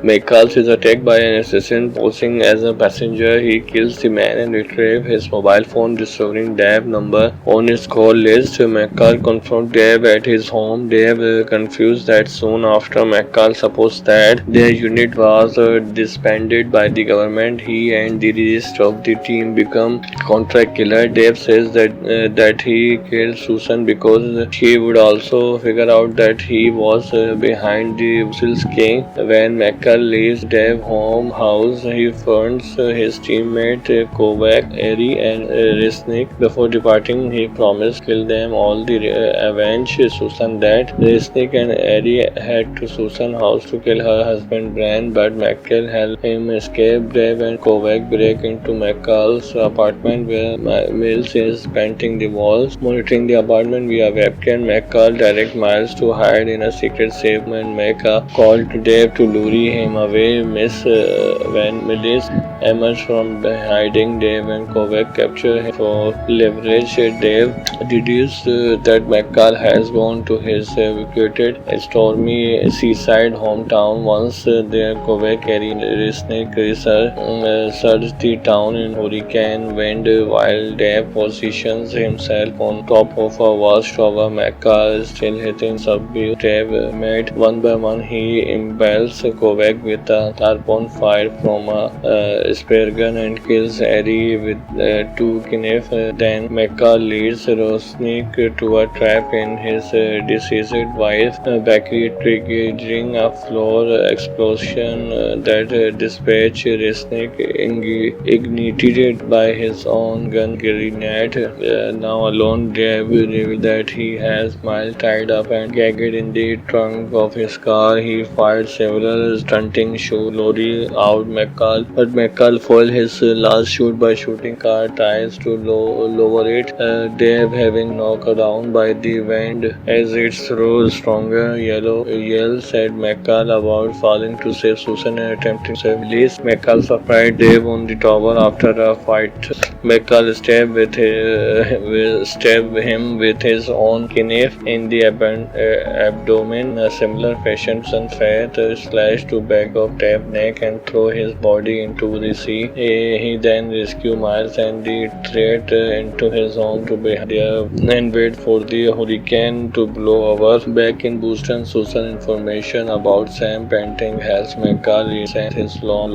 McCall is attacked by an assassin posing as a passenger. He kills the man and retrieves his mobile phone, discovering Dave's number on his call list. McCall confronts Dave at his home. Dave confused that soon after McCall supposed that their unit was disbanded by the government. He and the rest of the team become contract killer. Dave says that he killed Susan because she would also figure out that he was behind the Wills King. When McCall leaves Dave's house, he finds his teammate Kovac, Ari, and Resnick. Before departing, he promised to kill them all to avenge Susan. That Resnick and Ari head to Susan's house to kill her husband Bran, but McCall helps him escape. Dave and Kovac break into McCall's apartment where Mills is painting the walls. Monitoring the apartment via webcam, McCall directs Miles to hide in a secret safe and make a call to Dave to lure him away. When Mills emerges from hiding, Dave and Kovac capture him for leverage. Dave deduces that McCall has gone to his vacated stormy seaside hometown. Once there, Kovac and Resnick search the town in hurricane wind while Dave positions himself on top of a vast tower. McCall is still hitting subdued. Dave met one by one, he impales Kovac with a harpoon fired from a spear gun and kills Eri with two knives. Then Mecca leads Rosnik to a trap in his deceased wife Becky, triggering a floor explosion that dispatched Resnick, ignited by his own gun grenade. Now alone, Dave revealed that he has Miles tied up and gagged in the trunk of his car. He fired several stunting shots, Lori out McCall, but McCall foiled his last shot by shooting car tires to lower it. Dave, having knocked down by the wind as it rose stronger, yells at McCall about falling to save Susan and attempting to save Liz. McCall surprised Dave on the tower after a fight. McCall stabbed him with his own knife in the abdomen. A similar fashion, Fat slashed to back of Tab's neck and threw his body into the sea. He then rescued Miles and the threat into his home to be there and wait for the hurricane to blow over. Back in Boston, Susan information about Sam painting helps McCall resent his long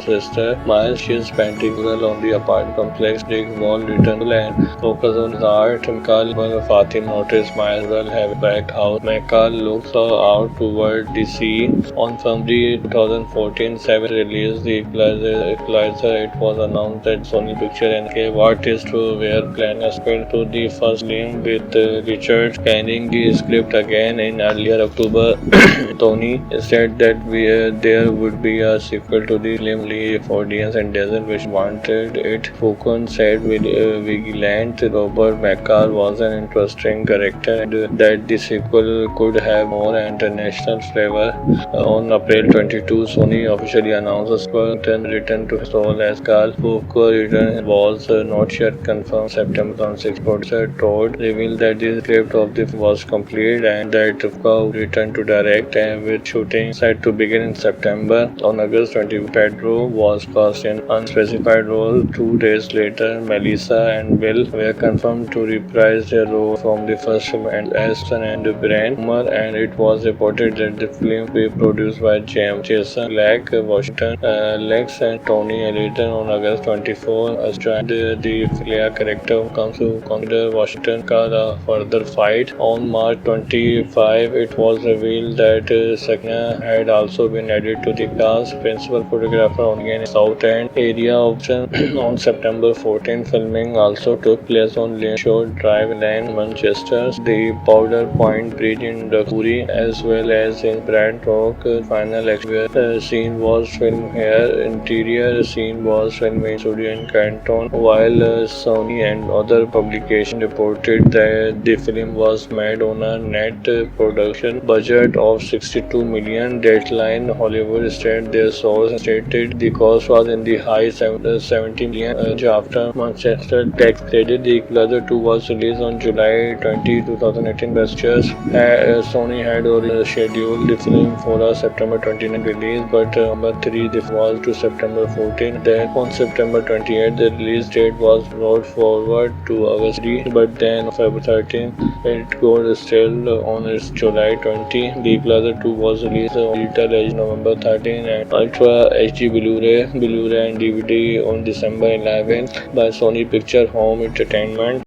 sister. Miles is painting well on the apartment complex. Dick Wall return and focus on his art. McCall Fatima noticed Miles will have a back house. McCall looks out toward the sea. On February 2014, Seven released the Equalizer. It was announced that Sony Pictures and gave artists were planning a sequel to the first film with Richard scanning the script again in earlier October. Tony said that there would be a sequel to the film if audience and doesn't which wanted it. Foucault said Vigilant Robert McCall was an interesting character and that the sequel could have more international flavor. On April 22, Sony officially announced a sequel return to his role as Carl. Foucault return was not yet confirmed. September 2006, producer Todd revealed that the script of the film was complete and that Foucault returned to direct and with shooting set to begin in September. On August 20, Pedro was cast in unspecified role. 2 days later, Melissa and Bill were confirmed to reprise their role from the first film and Aston and Brian Hummer, and it was reported that the film will be produced by Jason Black, Washington, Lex and Tony Ellington. On August 24, joined the Flair character who comes to consider Washington car a further fight. On March 25, it was revealed that Sagna had also been added to the cast. Principal photographer on again South End area option. On September 14, filming also took place on Lane Drive, Lane, Manchester, the Powder Point Bridge in Dakuri, as well as in Brant Rock. Final action scene was filmed here. Interior scene was filmed in studio in Canton, while Sony and other publications reported that the film was made on a net production budget of $62 million. Deadline Hollywood stated their source stated the cost was in the high $70 million. After Manchester tax credit, the Equalizer 2 was released on July 20, 2018. Pictures Sony had already scheduled the film for a September 29 release, but number 3 this was to September 14. Then on September 28, the release date was brought forward to August 3, but then on February 13, it got still on its July 20. The Equalizer 2 was released on digital as November 13 and Ultra HD Blu-ray and DVD on December 11 by Sony Pictures Home Entertainment.